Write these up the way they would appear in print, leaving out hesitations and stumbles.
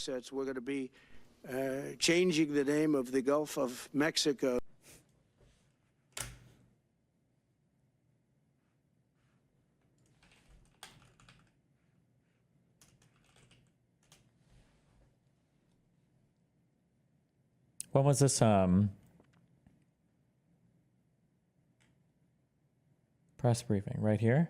assets. We're going to be changing the name of the Gulf of Mexico. What was this? Press briefing right here.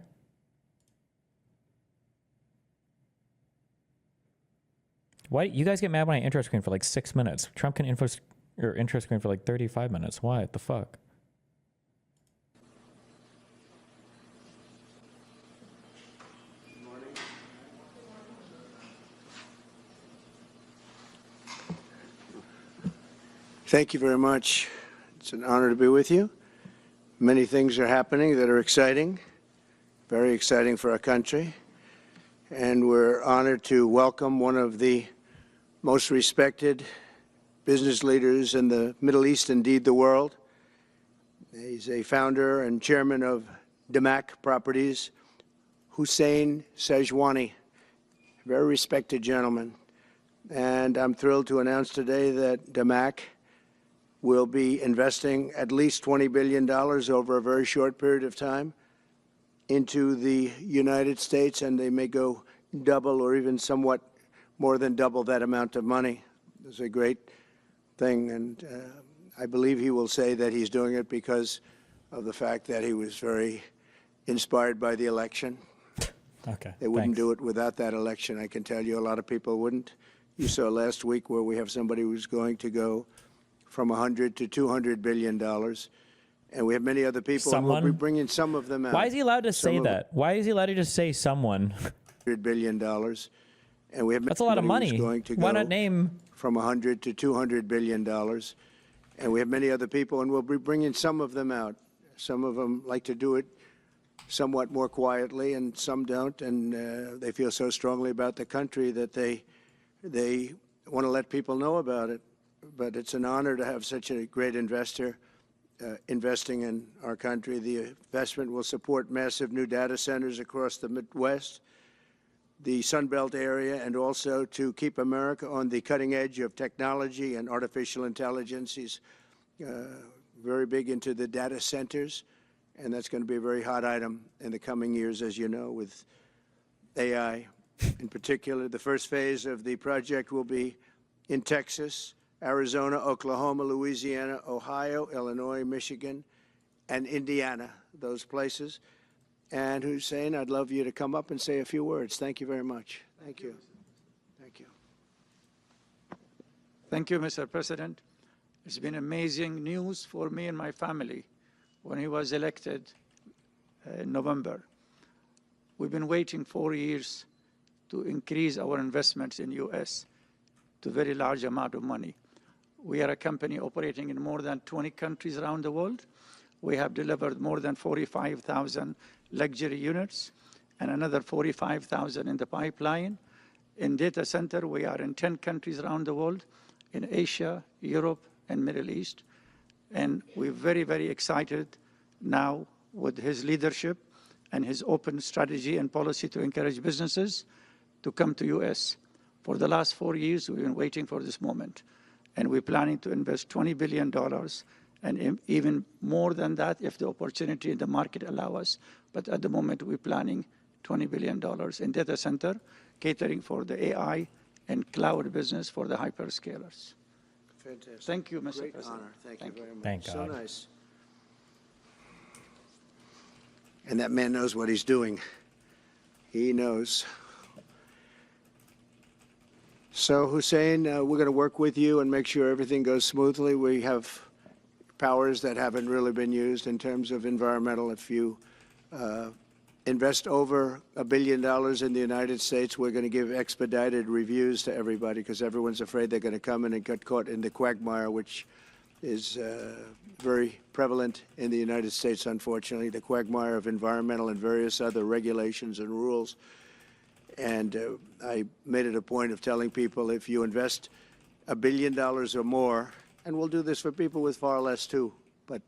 Why you guys get mad when I intro screen for like 6 minutes? Trump can intro screen for like 35 minutes. Why? What the fuck? Thank you very much. It's an honor to be with you. Many things are happening that are exciting, very exciting for our country. And we're honored to welcome one of the most respected business leaders in the Middle East, indeed the world. He's a founder and chairman of Damac Properties, Hussein Sajwani, a very respected gentleman. And I'm thrilled to announce today that Damac will be investing at least $20 billion over a very short period of time into the United States, and they may go double or even somewhat more than double that amount of money. It's a great thing, and I believe he will say that he's doing it because of the fact that he was very inspired by the election. Okay, they wouldn't do it without that election, I can tell you. A lot of people wouldn't. You saw last week where we have somebody who's going to go from $100 to $200 billion. And we have many other people, someone? And we'll be bringing some of them out. Why is he allowed to say that? Why is he allowed to just say someone? $100 billion. And we have That's a lot of money. Going to Why go not name? From $100 to $200 billion. And we have many other people, and we'll be bringing some of them out. Some of them like to do it somewhat more quietly, and some don't. And they feel so strongly about the country that they want to let people know about it. But it's an honor to have such a great investor investing in our country. The investment will support massive new data centers across the Midwest, the Sun Belt area, and also to keep America on the cutting edge of technology and artificial intelligence. He's very big into the data centers, and that's going to be a very hot item in the coming years, as you know, with AI. In particular, the first phase of the project will be in Texas, Arizona, Oklahoma, Louisiana, Ohio, Illinois, Michigan, and Indiana, those places. And Hussein, I'd love you to come up and say a few words. Thank you very much. Thank you. Thank you. Thank you, Mr. President. It's been amazing news for me and my family when he was elected in November. We've been waiting 4 years to increase our investments in U.S. to a very large amount of money. We are a company operating in more than 20 countries around the world. We have delivered more than 45,000 luxury units and another 45,000 in the pipeline. In data center, we are in 10 countries around the world, in Asia, Europe, and Middle East. And we're very, very excited now with his leadership and his open strategy and policy to encourage businesses to come to U.S. For the last 4 years, we've been waiting for this moment. And we're planning to invest $20 billion and even more than that if the opportunity in the market allow us. But at the moment, we're planning $20 billion in data center, catering for the AI and cloud business for the hyperscalers. Fantastic. Thank you, Mr. Great President. honor. Thank you very much. Thank God. So nice. And that man knows what he's doing. He knows. So, Hussein, we're going to work with you and make sure everything goes smoothly. We have powers that haven't really been used in terms of environmental. If you invest over $1 billion in the United States, we're going to give expedited reviews to everybody because everyone's afraid they're going to come in and get caught in the quagmire, which is very prevalent in the United States, unfortunately, the quagmire of environmental and various other regulations and rules. And I made it a point of telling people if you invest $1 billion or more, and we'll do this for people with far less too, but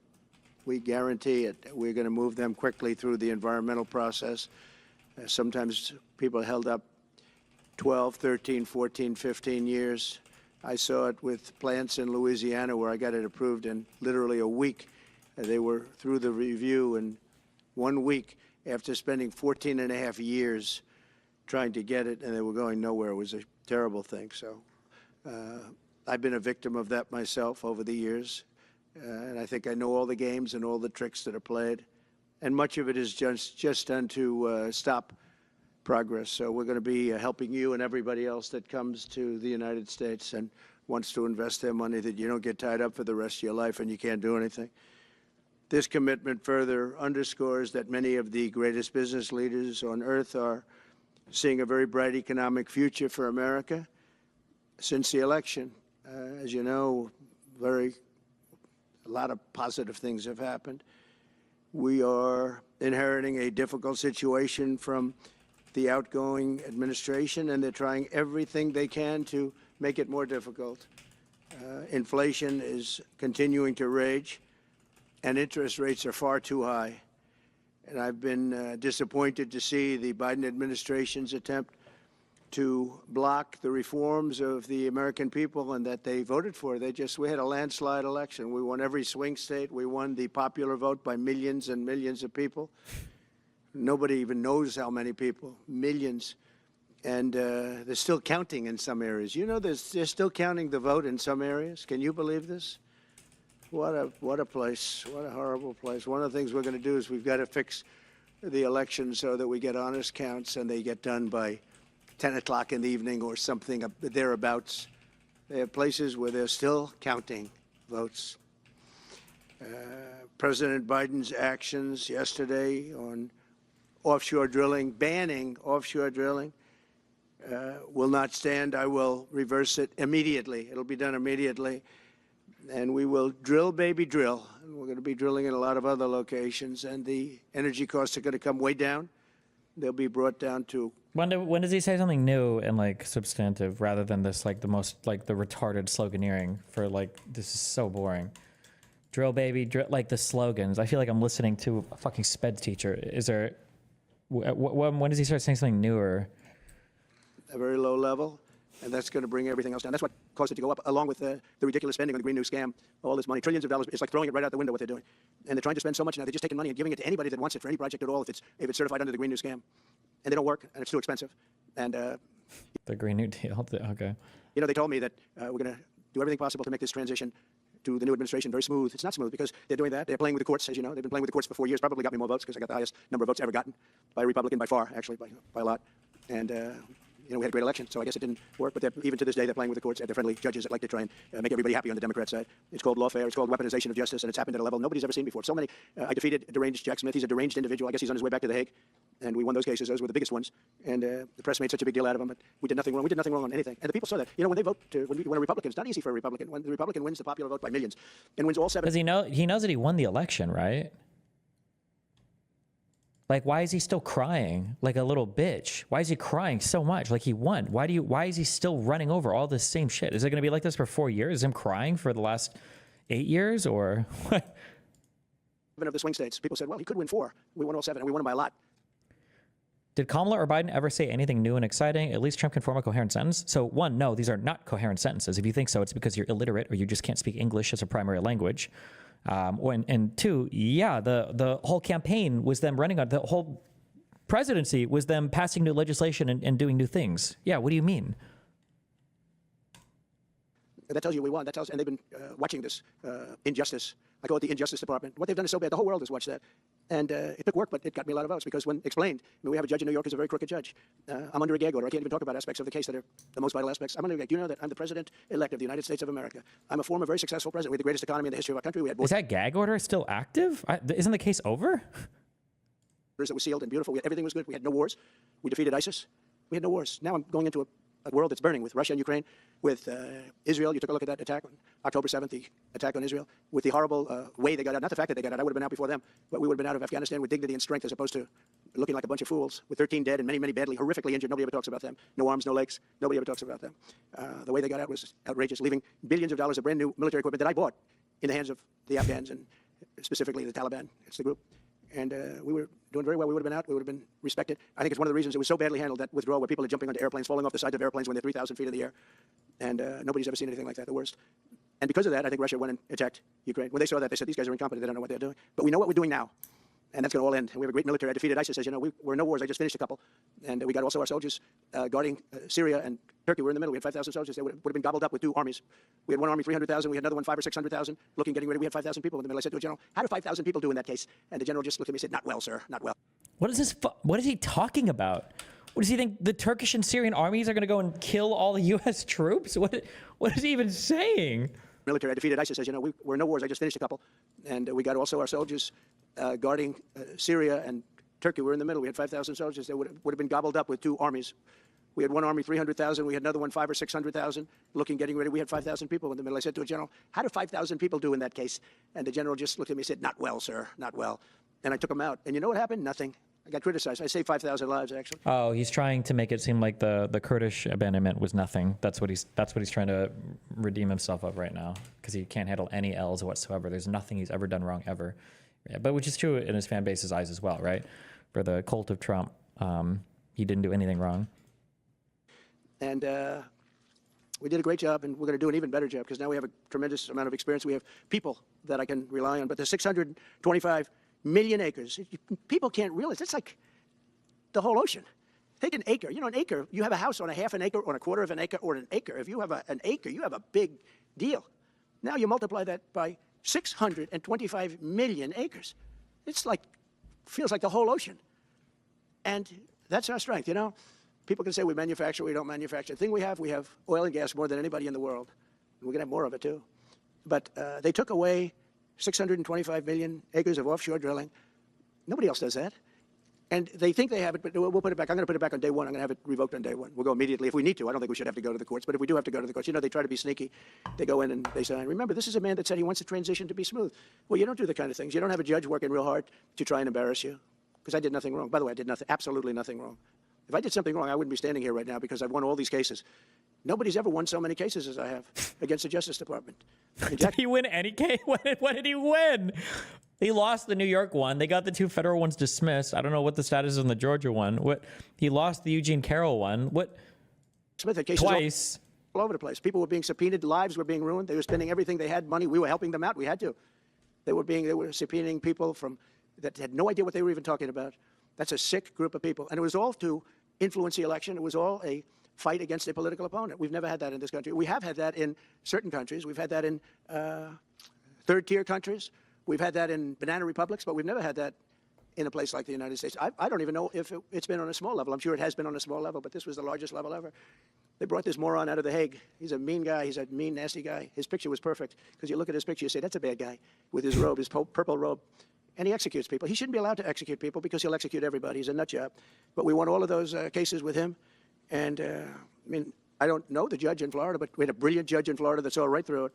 we guarantee it. We're going to move them quickly through the environmental process. Sometimes people are held up 12, 13, 14, 15 years. I saw it with plants in Louisiana where I got it approved in literally a week. They were through the review in 1 week after spending 14 and a half years trying to get it, and they were going nowhere. It was a terrible thing. So I've been a victim of that myself over the years, and I think I know all the games and all the tricks that are played, and much of it is just done to stop progress. So we're going to be helping you and everybody else that comes to the United States and wants to invest their money, that you don't get tied up for the rest of your life and you can't do anything. This commitment further underscores that many of the greatest business leaders on earth are seeing a very bright economic future for America since the election. As you know, a lot of positive things have happened. We are inheriting a difficult situation from the outgoing administration, and they're trying everything they can to make it more difficult. Inflation is continuing to rage, and interest rates are far too high. And I've been disappointed to see the Biden administration's attempt to block the reforms of the American people and that they voted for. We had a landslide election. We won every swing state. We won the popular vote by millions and millions of people. Nobody even knows how many people, millions. And they're still counting in some areas. You know, they're still counting the vote in some areas. Can you believe this? What a place. What a horrible place. One of the things we're going to do is we've got to fix the election so that we get honest counts and they get done by 10 o'clock in the evening or something thereabouts. They have places where they're still counting votes. President Biden's actions yesterday on offshore drilling, banning offshore drilling, will not stand. I will reverse it immediately. It'll be done immediately. And we will drill, baby, drill. And we're going to be drilling in a lot of other locations. And the energy costs are going to come way down. They'll be brought down to... When does he say something new and like substantive rather than this like the most like the retarded sloganeering for like, this is so boring. Drill, baby, drill, like the slogans. I feel like I'm listening to a fucking sped teacher. Is there... When does he start saying something newer? A very low level, and that's going to bring everything else down. That's what caused it to go up, along with the ridiculous spending on the Green New Scam, all this money, trillions of dollars. It's like throwing it right out the window what they're doing. And they're trying to spend so much now, they're just taking money and giving it to anybody that wants it for any project at all if it's certified under the Green New Scam. And they don't work, and it's too expensive. And the Green New Deal, okay. You know, they told me that we're going to do everything possible to make this transition to the new administration very smooth. It's not smooth because they're doing that. They're playing with the courts, as you know. They've been playing with the courts for 4 years, probably got me more votes because I got the highest number of votes ever gotten by a Republican by far, actually, by a lot. And, you know, we had a great election, so I guess it didn't work. But even to this day, they're playing with the courts. They're friendly judges that like to try and make everybody happy on the Democrat side. It's called lawfare. It's called weaponization of justice, and it's happened at a level nobody's ever seen before. So many. I defeated deranged Jack Smith. He's a deranged individual. I guess he's on his way back to The Hague. And we won those cases. Those were the biggest ones. And the press made such a big deal out of them. But we did nothing wrong. We did nothing wrong on anything. And the people saw that. You know, when they vote, when a Republican, it's not easy for a Republican. When the Republican wins the popular vote by millions and wins all 7. Does he know? He knows that he won the election, right? Like, why is he still crying like a little bitch? Why is he crying so much? Like he won. Why is he still running over all this same shit? Is it going to be like this for 4 years? Is him crying for the last 8 years or what? Of the swing states, people said, well, he could win 4. We won all 7, and we won them by a lot. Did Kamala or Biden ever say anything new and exciting? At least Trump can form a coherent sentence. So 1, no, these are not coherent sentences. If you think so, it's because you're illiterate or you just can't speak English as a primary language. And 2, yeah, the whole campaign was them running on, the whole presidency was them passing new legislation and doing new things. Yeah, what do you mean? That tells you we won. That tells, and they've been watching this injustice. I call it the Injustice Department. What they've done is so bad. The whole world has watched that. And it took work, but it got me a lot of votes because when explained, I mean, we have a judge in New York who's a very crooked judge. I'm under a gag order. I can't even talk about aspects of the case that are the most vital aspects. I'm under a gag. Do you know that I'm the president-elect of the United States of America? I'm a former, very successful president. We had the greatest economy in the history of our country. We had Is that gag order still active? Isn't the case over? That was sealed and beautiful. Everything was good. We had no wars. We defeated ISIS. We had no wars. Now I'm going into a world that's burning with Russia and Ukraine, with Israel. You took a look at that attack on October 7th, the attack on Israel, with the horrible way they got out. Not the fact that they got out. I would have been out before them, but we would have been out of Afghanistan with dignity and strength as opposed to looking like a bunch of fools with 13 dead and many, many badly, horrifically injured. Nobody ever talks about them. No arms, no legs. Nobody ever talks about them. The way they got out was outrageous, leaving billions of dollars of brand new military equipment that I bought in the hands of the Afghans and specifically the Taliban. It's the group. And we were doing very well. We would have been out. We would have been respected. I think it's one of the reasons it was so badly handled, that withdrawal, where people are jumping onto airplanes, falling off the sides of airplanes when they're 3,000 feet in the air. And nobody's ever seen anything like that, the worst. And because of that, I think Russia went and attacked Ukraine. When they saw that, they said, these guys are incompetent. They don't know what they're doing. But we know what we're doing now. And that's going to all end. And we have a great military. I defeated ISIS. As you know, we're in no wars. I just finished a couple. And we got also our soldiers guarding Syria and Turkey. We're in the middle. We had 5,000 soldiers. They would have been gobbled up with two armies. We had one army, 300,000. We had another one, 500,000 or 600,000. Getting ready. We had 5,000 people in the middle. I said to a general, how do 5,000 people do in that case? And the general just looked at me and said, not well, sir, not well. What is this? What is he talking about? What does he think? The Turkish and Syrian armies are going to go and kill all the U.S. troops? What is he even saying? Military. I defeated ISIS. As you know, we're in no wars. I just finished a couple. And we got also our soldiers guarding Syria and Turkey. We're in the middle. We had 5,000 soldiers. They would have been gobbled up with two armies. We had one army, 300,000. We had another one, 500,000 or 600,000. Getting ready. We had 5,000 people in the middle. I said to a general, how do 5,000 people do in that case? And the general just looked at me and said, not well, sir, not well. And I took him out. And you know what happened? Nothing. I got criticized. I saved 5,000 lives, actually. Oh, he's trying to make it seem like the Kurdish abandonment was nothing. That's what he's trying to redeem himself of right now, because he can't handle any L's whatsoever. There's nothing he's ever done wrong ever. Yeah, but which is true in his fan base's eyes as well, right? For the cult of Trump, he didn't do anything wrong. And we did a great job, and we're going to do an even better job, because now we have a tremendous amount of experience. We have people that I can rely on. But the 625 million acres, people can't realize, it's like the whole ocean. Take an acre. You know, an acre, you have a house on a half an acre, on a quarter of an acre, or an acre. If you have an acre, you have a big deal. Now you multiply that by 625 million acres. It's like, feels like the whole ocean. And that's our strength, you know. People can say we manufacture, we don't manufacture. The thing we have oil and gas more than anybody in the world. We're going to have more of it, too. But they took away 625 million acres of offshore drilling. Nobody else does that. And they think they have it, but we'll put it back. I'm going to put it back on day one. I'm going to have it revoked on day one. We'll go immediately if we need to. I don't think we should have to go to the courts, but if we do have to go to the courts, you know, they try to be sneaky. They go in and they say, remember, this is a man that said he wants the transition to be smooth. Well, you don't do the kind of things. You don't have a judge working real hard to try and embarrass you, because I did nothing wrong. By the way, I did nothing, absolutely nothing wrong. If I did something wrong, I wouldn't be standing here right now, because I've won all these cases. Nobody's ever won so many cases as I have against the Justice Department. Did he win any case? What did he win? He lost the New York one. They got the two federal ones dismissed. I don't know what the status is on the Georgia one. He lost the Eugene Carroll one. Smith had cases twice. All over the place. People were being subpoenaed. Lives were being ruined. They were spending everything they had, money. We were helping them out. We had to. They were subpoenaing people that had no idea what they were even talking about. That's a sick group of people. And it was all to influence the election. It was all a fight against a political opponent. We've never had that in this country. We have had that in certain countries. We've had that in third-tier countries. We've had that in banana republics, but we've never had that in a place like the United States. I don't even know if it's been on a small level. I'm sure it has been on a small level, but this was the largest level ever. They brought this moron out of The Hague. He's a mean guy. He's a mean, nasty guy. His picture was perfect, because you look at his picture, you say, that's a bad guy, with his robe, his purple robe. And he executes people. He shouldn't be allowed to execute people, because he'll execute everybody. He's a nut job. But we won all of those cases with him. And, I mean, I don't know the judge in Florida, but we had a brilliant judge in Florida that saw right through it.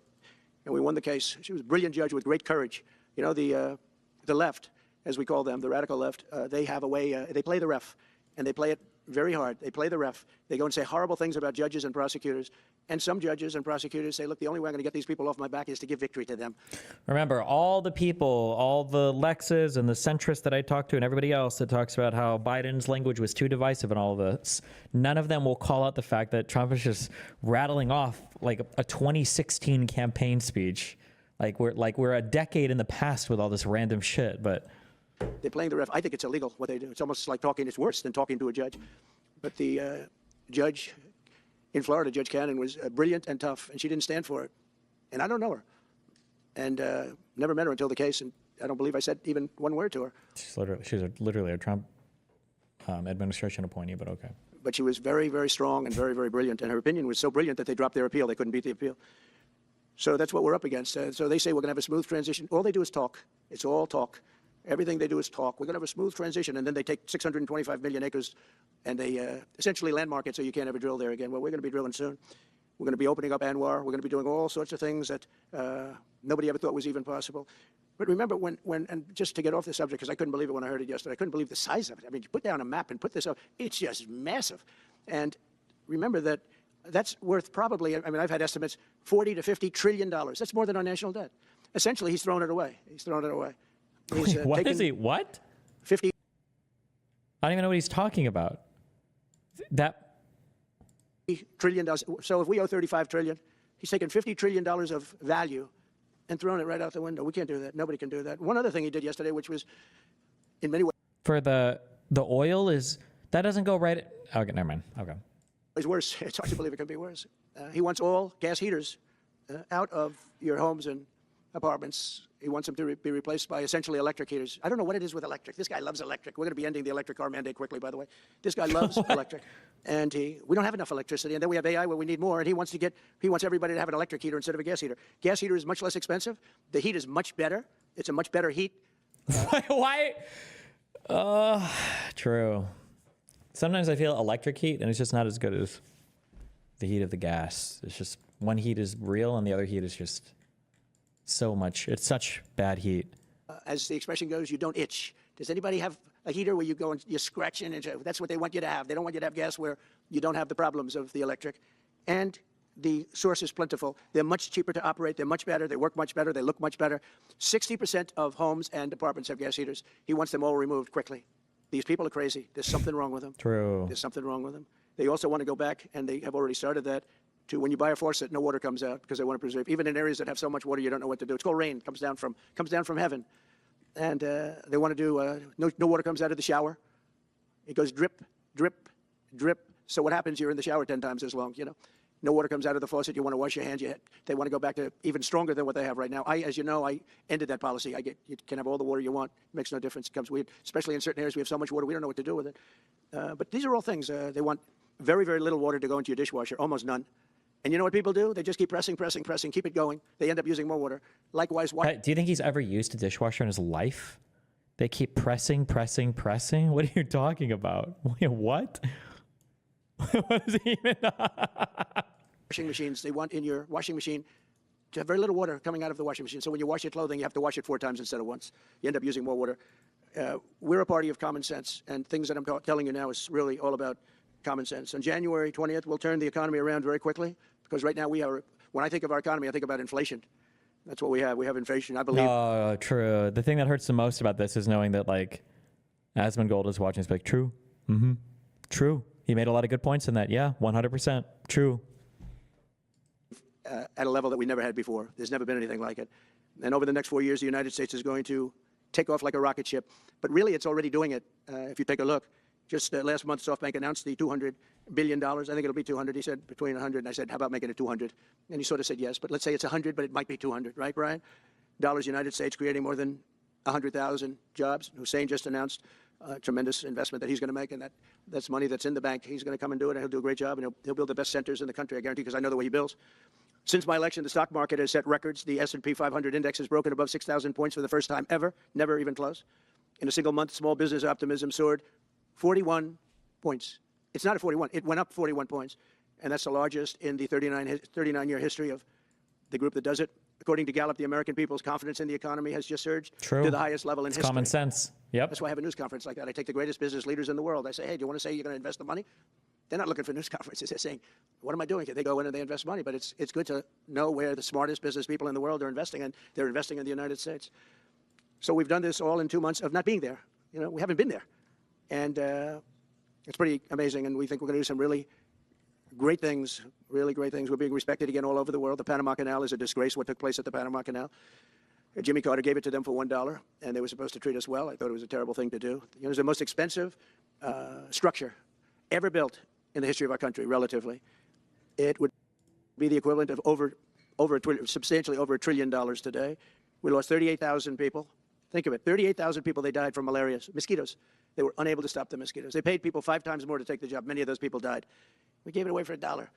And we won the case. She was a brilliant judge with great courage. You know, the left, as we call them, the radical left, they have a way, they play the ref, and they play it very hard. They play the ref. They go and say horrible things about judges and prosecutors. And some judges and prosecutors say, look, the only way I'm going to get these people off my back is to give victory to them. Remember, all the people, all the Lexes and the centrists that I talked to and everybody else that talks about how Biden's language was too divisive and all of this, none of them will call out the fact that Trump is just rattling off like a 2016 campaign speech. Like we're a decade in the past with all this random shit, but... They're playing the ref. I think it's illegal what they do. It's almost like talking. It's worse than talking to a judge. But the judge in Florida, Judge Cannon, was brilliant and tough, and she didn't stand for it. And I don't know her. And never met her until the case, and I don't believe I said even one word to her. She's literally a Trump administration appointee, but okay. But she was very, very strong and very, very brilliant, and her opinion was so brilliant that they dropped their appeal. They couldn't beat the appeal. So that's what we're up against. So they say we're going to have a smooth transition. All they do is talk. It's all talk. Everything they do is talk. We're going to have a smooth transition, and then they take 625 million acres, and they essentially landmark it so you can't ever drill there again. Well, we're going to be drilling soon. We're going to be opening up Anwar. We're going to be doing all sorts of things that nobody ever thought was even possible. But remember, and just to get off the subject, because I couldn't believe it when I heard it yesterday, I couldn't believe the size of it. I mean, you put down a map and put this up, it's just massive. And remember that that's worth probably, I mean, I've had estimates, $40 to $50 trillion. That's more than our national debt. Essentially, he's thrown it away. He's thrown it away. Wait, what is he? What? 50. I don't even know what he's talking about. That $50 trillion. So if we owe $35 trillion, he's taken $50 trillion of value and thrown it right out the window. We can't do that. Nobody can do that. One other thing he did yesterday, which was in many ways for the oil is that doesn't go right. Okay, never mind. Okay. is worse. It's hard to believe it can be worse. He wants all gas heaters out of your homes and apartments. He wants them to be replaced by essentially electric heaters. I don't know what it is with electric. This guy loves electric. We're going to be ending the electric car mandate quickly, by the way. This guy loves electric. And we don't have enough electricity. And then we have AI where we need more. And he wants everybody to have an electric heater instead of a gas heater. Gas heater is much less expensive. The heat is much better. It's a much better heat. Why? True. Sometimes I feel electric heat, and it's just not as good as the heat of the gas. It's just one heat is real, and the other heat is just so much. It's such bad heat. As the expression goes, you don't itch. Does anybody have a heater where you go and you're scratching? And that's what they want you to have. They don't want you to have gas where you don't have the problems of the electric. And the source is plentiful. They're much cheaper to operate. They're much better. They work much better. They look much better. 60% of homes and apartments have gas heaters. He wants them all removed quickly. These people are crazy. There's something wrong with them. True. There's something wrong with them. They also want to go back, and they have already started that, to when you buy a faucet, no water comes out because they want to preserve. Even in areas that have so much water, you don't know what to do. It's called rain. Comes down from heaven, and they want to do no water comes out of the shower. It goes drip, drip, drip. So what happens? You're in the shower 10 times as long. No water comes out of the faucet. You want to wash your hands. They want to go back to even stronger than what they have right now. As you know, I ended that policy. You can have all the water you want. It makes no difference. It comes weird, especially in certain areas. We have so much water, we don't know what to do with it. But these are all things. They want very, very little water to go into your dishwasher, almost none. And you know what people do? They just keep pressing, pressing, pressing, keep it going. They end up using more water. Likewise, why? Do you think he's ever used a dishwasher in his life? They keep pressing, pressing, pressing. What are you talking about? What? What is he even? Washing machines, they want in your washing machine to have very little water coming out of the washing machine. So when you wash your clothing, you have to wash it 4 times instead of once. You end up using more water. We're a party of common sense, and things that I'm telling you now is really all about common sense. On January 20th, we'll turn the economy around very quickly, because right now when I think of our economy, I think about inflation. That's what we have. We have inflation, I believe. Oh, true. The thing that hurts the most about this is knowing that, like, Asmongold is watching. It's like, true. Mm-hmm. True. He made a lot of good points in that. Yeah, 100%. True. At a level that we never had before. There's never been anything like it. And over the next 4 years, the United States is going to take off like a rocket ship. But really, it's already doing it. If you take a look, just last month, SoftBank announced the $200 billion. I think it'll be 200. He said between 100. And I said, how about making it 200? And he sort of said yes. But let's say it's 100, but it might be 200, right, Brian? Dollars, United States, creating more than 100,000 jobs. Hussein just announced a tremendous investment that he's going to make, and that's money that's in the bank. He's going to come and do it, and he'll do a great job, and he'll build the best centers in the country, I guarantee, because I know the way he builds. Since my election, the stock market has set records. The S&P 500 index has broken above 6,000 points for the first time ever, never even close. In a single month, small business optimism soared 41 points. It's not a 41. It went up 41 points, and that's the largest in the 39-year history of the group that does it. According to Gallup, the American people's confidence in the economy has just surged to the highest level in history. Common sense. Yep. That's why I have a news conference like that. I take the greatest business leaders in the world. I say, hey, do you want to say you're going to invest the money? They're not looking for news conferences. They're saying, what am I doing? They go in and they invest money. But it's good to know where the smartest business people in the world are investing, and they're investing in the United States. So we've done this all in 2 months of not being there. We haven't been there. And it's pretty amazing, and we think we're going to do some really great things, really great things. We're being respected again all over the world. The Panama Canal is a disgrace, what took place at the Panama Canal. Jimmy Carter gave it to them for $1, and they were supposed to treat us well. I thought it was a terrible thing to do. It was the most expensive structure ever built in the history of our country, relatively. It would be the equivalent of substantially over $1 trillion today. We lost 38,000 people. Think of it, 38,000 people, they died from malaria, mosquitoes. They were unable to stop the mosquitoes. They paid people 5 times more to take the job. Many of those people died. We gave it away for $1.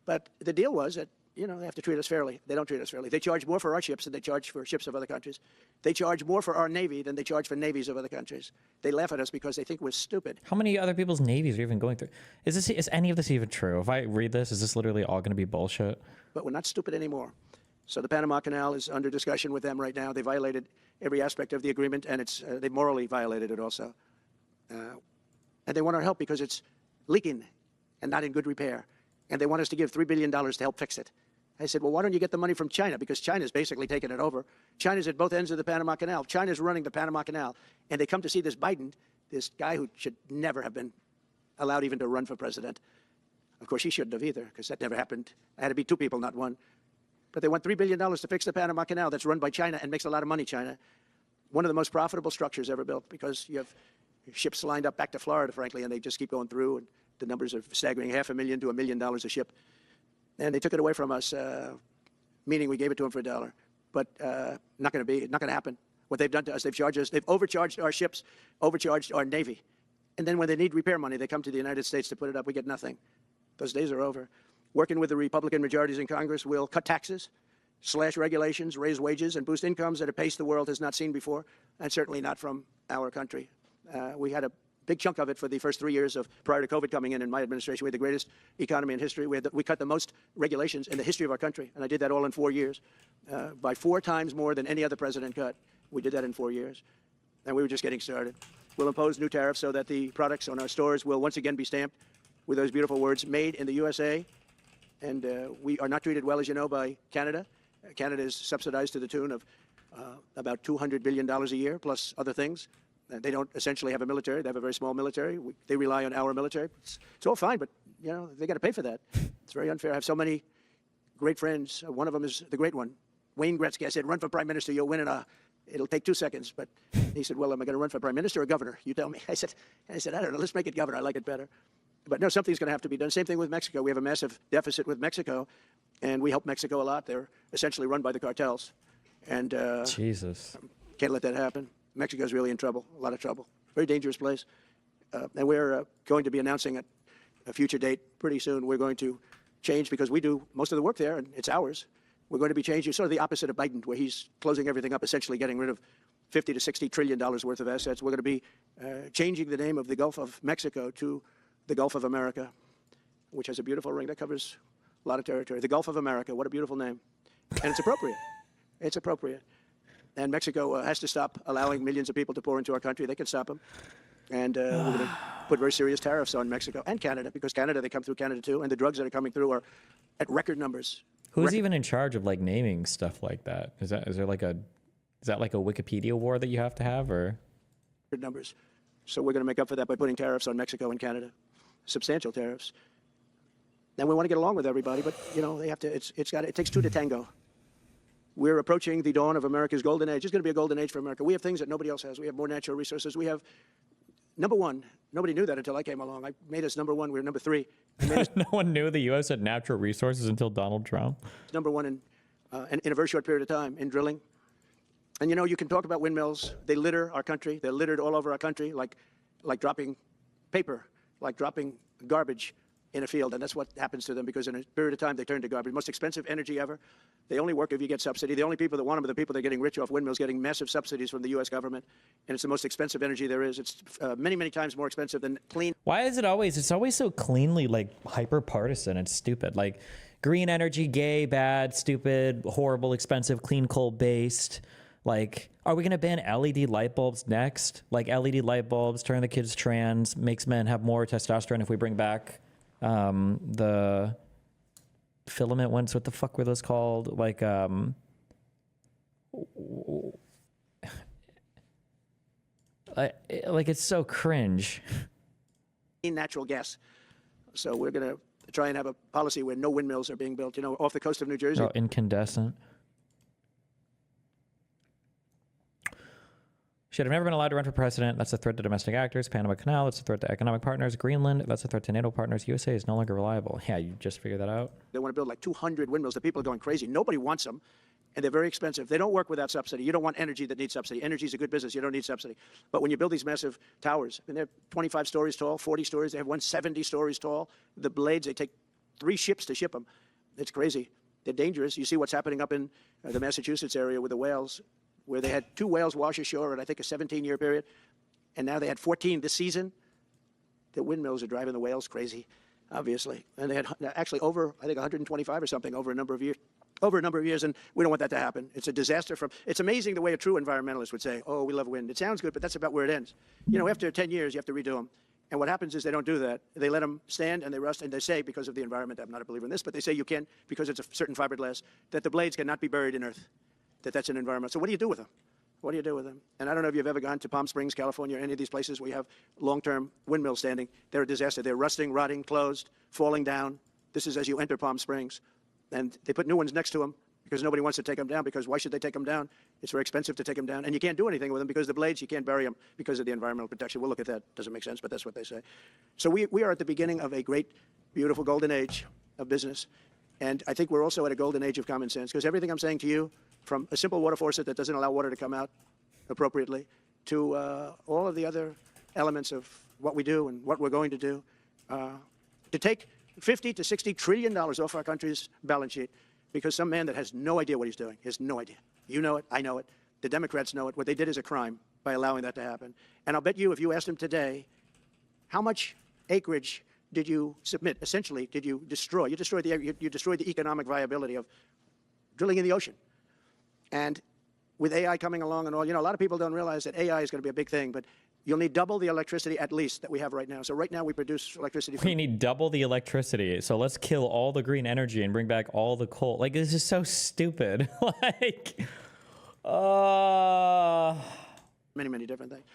But the deal was that, they have to treat us fairly. They don't treat us fairly. They charge more for our ships than they charge for ships of other countries. They charge more for our Navy than they charge for navies of other countries. They laugh at us because they think we're stupid. How many other people's navies are even going through? Is any of this even true? If I read this, is this literally all going to be bullshit? But we're not stupid anymore. So the Panama Canal is under discussion with them right now. They violated every aspect of the agreement, and they morally violated it also. And they want our help because it's leaking and not in good repair. And they want us to give $3 billion to help fix it. I said, well, why don't you get the money from China? Because China's basically taken it over. China's at both ends of the Panama Canal. China's running the Panama Canal. And they come to see this Biden, this guy who should never have been allowed even to run for president. Of course, he shouldn't have either, because that never happened. It had to be two people, not one. But they want $3 billion to fix the Panama Canal that's run by China and makes a lot of money, China. One of the most profitable structures ever built, because you have ships lined up back to Florida, frankly, and they just keep going through, and the numbers are staggering, $500,000 to $1 million a ship. And they took it away from us, meaning we gave it to them for $1. But not going to happen. What they've done to us, they've overcharged our ships, overcharged our Navy. And then when they need repair money, they come to the United States to put it up. We get nothing. Those days are over. Working with the Republican majorities in Congress, we'll cut taxes, slash regulations, raise wages, and boost incomes at a pace the world has not seen before, and certainly not from our country. We had a big chunk of it for the first 3 years prior to COVID coming in my administration. We had the greatest economy in history. We cut the most regulations in the history of our country, and I did that all in 4 years, by 4 times more than any other president cut. We did that in 4 years, and we were just getting started. We'll impose new tariffs so that the products on our stores will once again be stamped with those beautiful words, made in the USA. And we are not treated well, as you know, by Canada. Canada is subsidized to the tune of about $200 billion a year, plus other things. They don't essentially have a military. They have a very small military. They rely on our military. It's all fine, but you know they got to pay for that. It's very unfair. I have so many great friends. One of them is the great one, Wayne Gretzky. I said, run for prime minister. You'll win in it'll take 2 seconds. But he said, well, am I going to run for prime minister or governor? You tell me. I said, I don't know. Let's make it governor. I like it better. But no, something's going to have to be done. Same thing with Mexico. We have a massive deficit with Mexico, and we help Mexico a lot. They're essentially run by the cartels. And Jesus. Can't let that happen. Mexico's really in trouble, a lot of trouble. Very dangerous place. And we're going to be announcing at a future date pretty soon. We're going to change, because we do most of the work there, and it's ours. We're going to be changing, sort of the opposite of Biden, where he's closing everything up, essentially getting rid of $50 to $60 trillion worth of assets. We're going to be changing the name of the Gulf of Mexico to the Gulf of America, which has a beautiful ring that covers a lot of territory. The Gulf of America, what a beautiful name. And it's appropriate. It's appropriate. And Mexico has to stop allowing millions of people to pour into our country. They can stop them. And we're going to put very serious tariffs on Mexico and Canada, because Canada, they come through Canada too, and the drugs that are coming through are at record numbers. Who's even in charge of like naming stuff like that? Is that like a Wikipedia war that you have to have, or? Record numbers. So we're going to make up for that by putting tariffs on Mexico and Canada, substantial tariffs. And we want to get along with everybody, but you know they have to. It takes two to tango. We're approaching the dawn of America's golden age. It's going to be a golden age for America. We have things that nobody else has. We have more natural resources. We have, number one, nobody knew that until I came along. I made us number one. We were number three. No one knew the U.S. had natural resources until Donald Trump. Number one in a very short period of time in drilling. And you know, you can talk about windmills. They litter our country. They're littered all over our country, like dropping paper, like dropping garbage in a field, and that's what happens to them, because in a period of time they turn to garbage. Most expensive energy ever. They only work if you get subsidy. The only people that want them are the people that are getting rich off windmills, getting massive subsidies from the U.S. government, and it's the most expensive energy there is. It's many, many times more expensive than clean. Why is it always? It's always so cleanly like hyper partisan. It's stupid. Like green energy, gay, bad, stupid, horrible, expensive, clean coal based. Like, are we going to ban LED light bulbs next? Like LED light bulbs turn the kids trans, makes men have more testosterone if we bring back the filament ones. What the fuck were those called? Like it's so cringe. Natural gas. So we're going to try and have a policy where no windmills are being built, you know, off the coast of New Jersey. Oh, incandescent. Should have never been allowed to run for president. That's a threat to domestic actors. Panama Canal, that's a threat to economic partners. Greenland, that's a threat to NATO partners. USA is no longer reliable. Yeah, you just figured that out. They want to build like 200 windmills. The people are going crazy. Nobody wants them, and they're very expensive. They don't work without subsidy. You don't want energy that needs subsidy. Energy is a good business. You don't need subsidy. But when you build these massive towers, and they're 25 stories tall, 40 stories, they have one 70 stories tall. The blades, they take 3 ships to ship them. It's crazy. They're dangerous. You see what's happening up in the Massachusetts area with the whales, where they had 2 whales wash ashore in, I think, a 17-year period, and now they had 14 this season. The windmills are driving the whales crazy, obviously. And they had actually over, I think, 125 or something over a number of years, and we don't want that to happen. It's a disaster. It's amazing the way a true environmentalist would say, oh, we love wind. It sounds good, but that's about where it ends. You know, after 10 years, you have to redo them. And what happens is they don't do that. They let them stand and they rust, and they say, because of the environment, I'm not a believer in this, but they say you can, because it's a certain fiberglass, that the blades cannot be buried in earth. That's an environment. So what do you do with them? What do you do with them? And I don't know if you've ever gone to Palm Springs, California, or any of these places where you have long-term windmills standing. They're a disaster. They're rusting, rotting, closed, falling down. This is as you enter Palm Springs. And they put new ones next to them because nobody wants to take them down, because why should they take them down? It's very expensive to take them down. And you can't do anything with them because the blades, you can't bury them because of the environmental protection. We'll look at that. Doesn't make sense, but that's what they say. So we are at the beginning of a great, beautiful golden age of business. And I think we're also at a golden age of common sense, because everything I'm saying to you, from a simple water faucet that doesn't allow water to come out appropriately, to all of the other elements of what we do and what we're going to do, to take $50 to $60 trillion off our country's balance sheet because some man that has no idea what he's doing, has no idea. You know it, I know it, the Democrats know it. What they did is a crime by allowing that to happen. And I'll bet you, if you asked him today, how much acreage did you submit? Essentially, did you destroy? You destroyed the economic viability of drilling in the ocean. And with AI coming along and all, you know, a lot of people don't realize that AI is going to be a big thing, but you'll need double the electricity at least that we have right now. So right now we produce electricity. We need double the electricity. So let's kill all the green energy and bring back all the coal. Like, this is so stupid. Like, many, many different things.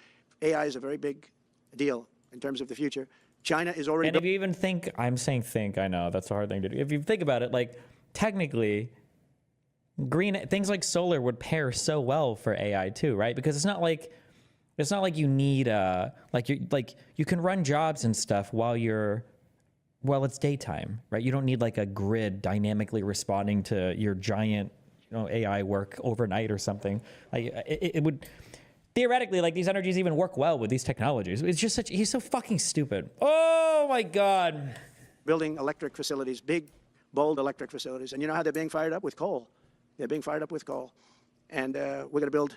AI is a very big deal in terms of the future. China is already. And if you even think, I'm saying think, I know that's a hard thing to do. If you think about it, like, technically, green things like solar would pair so well for AI too, right? Because it's not like you need you can run jobs and stuff while it's daytime, right? You don't need like a grid dynamically responding to your giant, you know, AI work overnight or something. Like it would theoretically, like, these energies even work well with these technologies. It's just he's so fucking stupid. Oh my God. Building electric facilities, big, bold electric facilities. And you know how they're being fired up? With coal. They're being fired up with coal. And we're going to build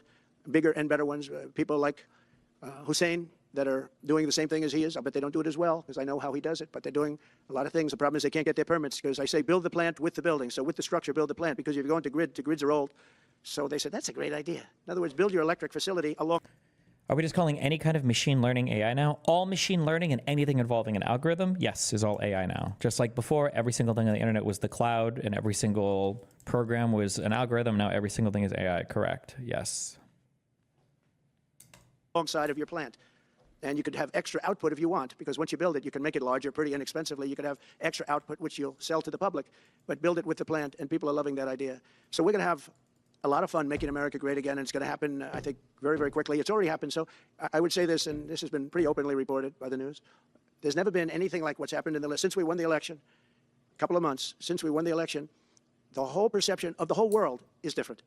bigger and better ones. People like Hussein that are doing the same thing as he is. I bet they don't do it as well because I know how he does it, but they're doing a lot of things. The problem is they can't get their permits because I say build the plant with the building. So with the structure, build the plant, because if you're going to grids are old. So they said, that's a great idea. In other words, build your electric facility along. Are we just calling any kind of machine learning AI now? All machine learning and anything involving an algorithm, yes, is all AI now. Just like before, every single thing on the internet was the cloud and every single program was an algorithm. Now every single thing is AI, correct? Yes. Alongside of your plant. And you could have extra output if you want, because once you build it, you can make it larger pretty inexpensively. You could have extra output, which you'll sell to the public, but build it with the plant, and people are loving that idea. So we're going to have a lot of fun making America great again, and it's going to happen, I think, very, very quickly. It's already happened. So I would say this, and this has been pretty openly reported by the news. There's never been anything like what's happened since we won the election, a couple of months since we won the election. The whole perception of the whole world is different.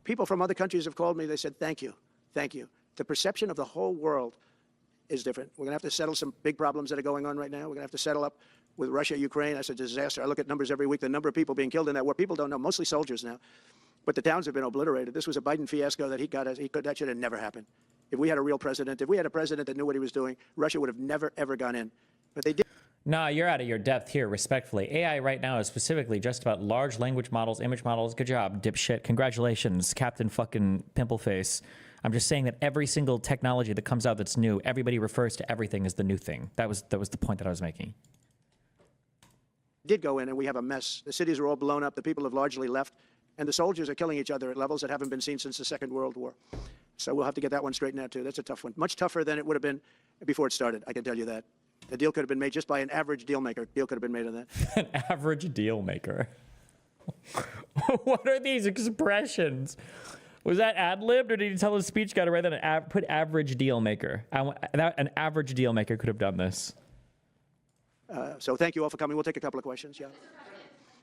People from other countries have called me. They said, thank you, thank you. The perception of the whole world is different. We're going to have to settle some big problems that are going on right now. We're going to have to settle up with Russia, Ukraine. That's a disaster. I look at numbers every week, the number of people being killed in that war. People don't know, mostly soldiers now. But the towns have been obliterated. This was a Biden fiasco that that should have never happened. If we had a real president, if we had a president that knew what he was doing, Russia would have never, ever gone in. But they did. Nah, you're out of your depth here, respectfully. AI right now is specifically just about large language models, image models. Good job, dipshit. Congratulations, Captain fucking Pimpleface. I'm just saying that every single technology that comes out that's new, everybody refers to everything as the new thing. That was the point that I was making. Did go in, and we have a mess. The cities are all blown up. The people have largely left. And the soldiers are killing each other at levels that haven't been seen since the Second World War. So we'll have to get that one straightened out, too. That's a tough one. Much tougher than it would have been before it started, I can tell you that. The deal could have been made just by an average deal maker. Deal could have been made on that. An average deal maker. What are these expressions? Was that ad-libbed, or did you tell the speech guy to write that put average deal maker? An average deal maker could have done this. So thank you all for coming. We'll take a couple of questions. Yeah.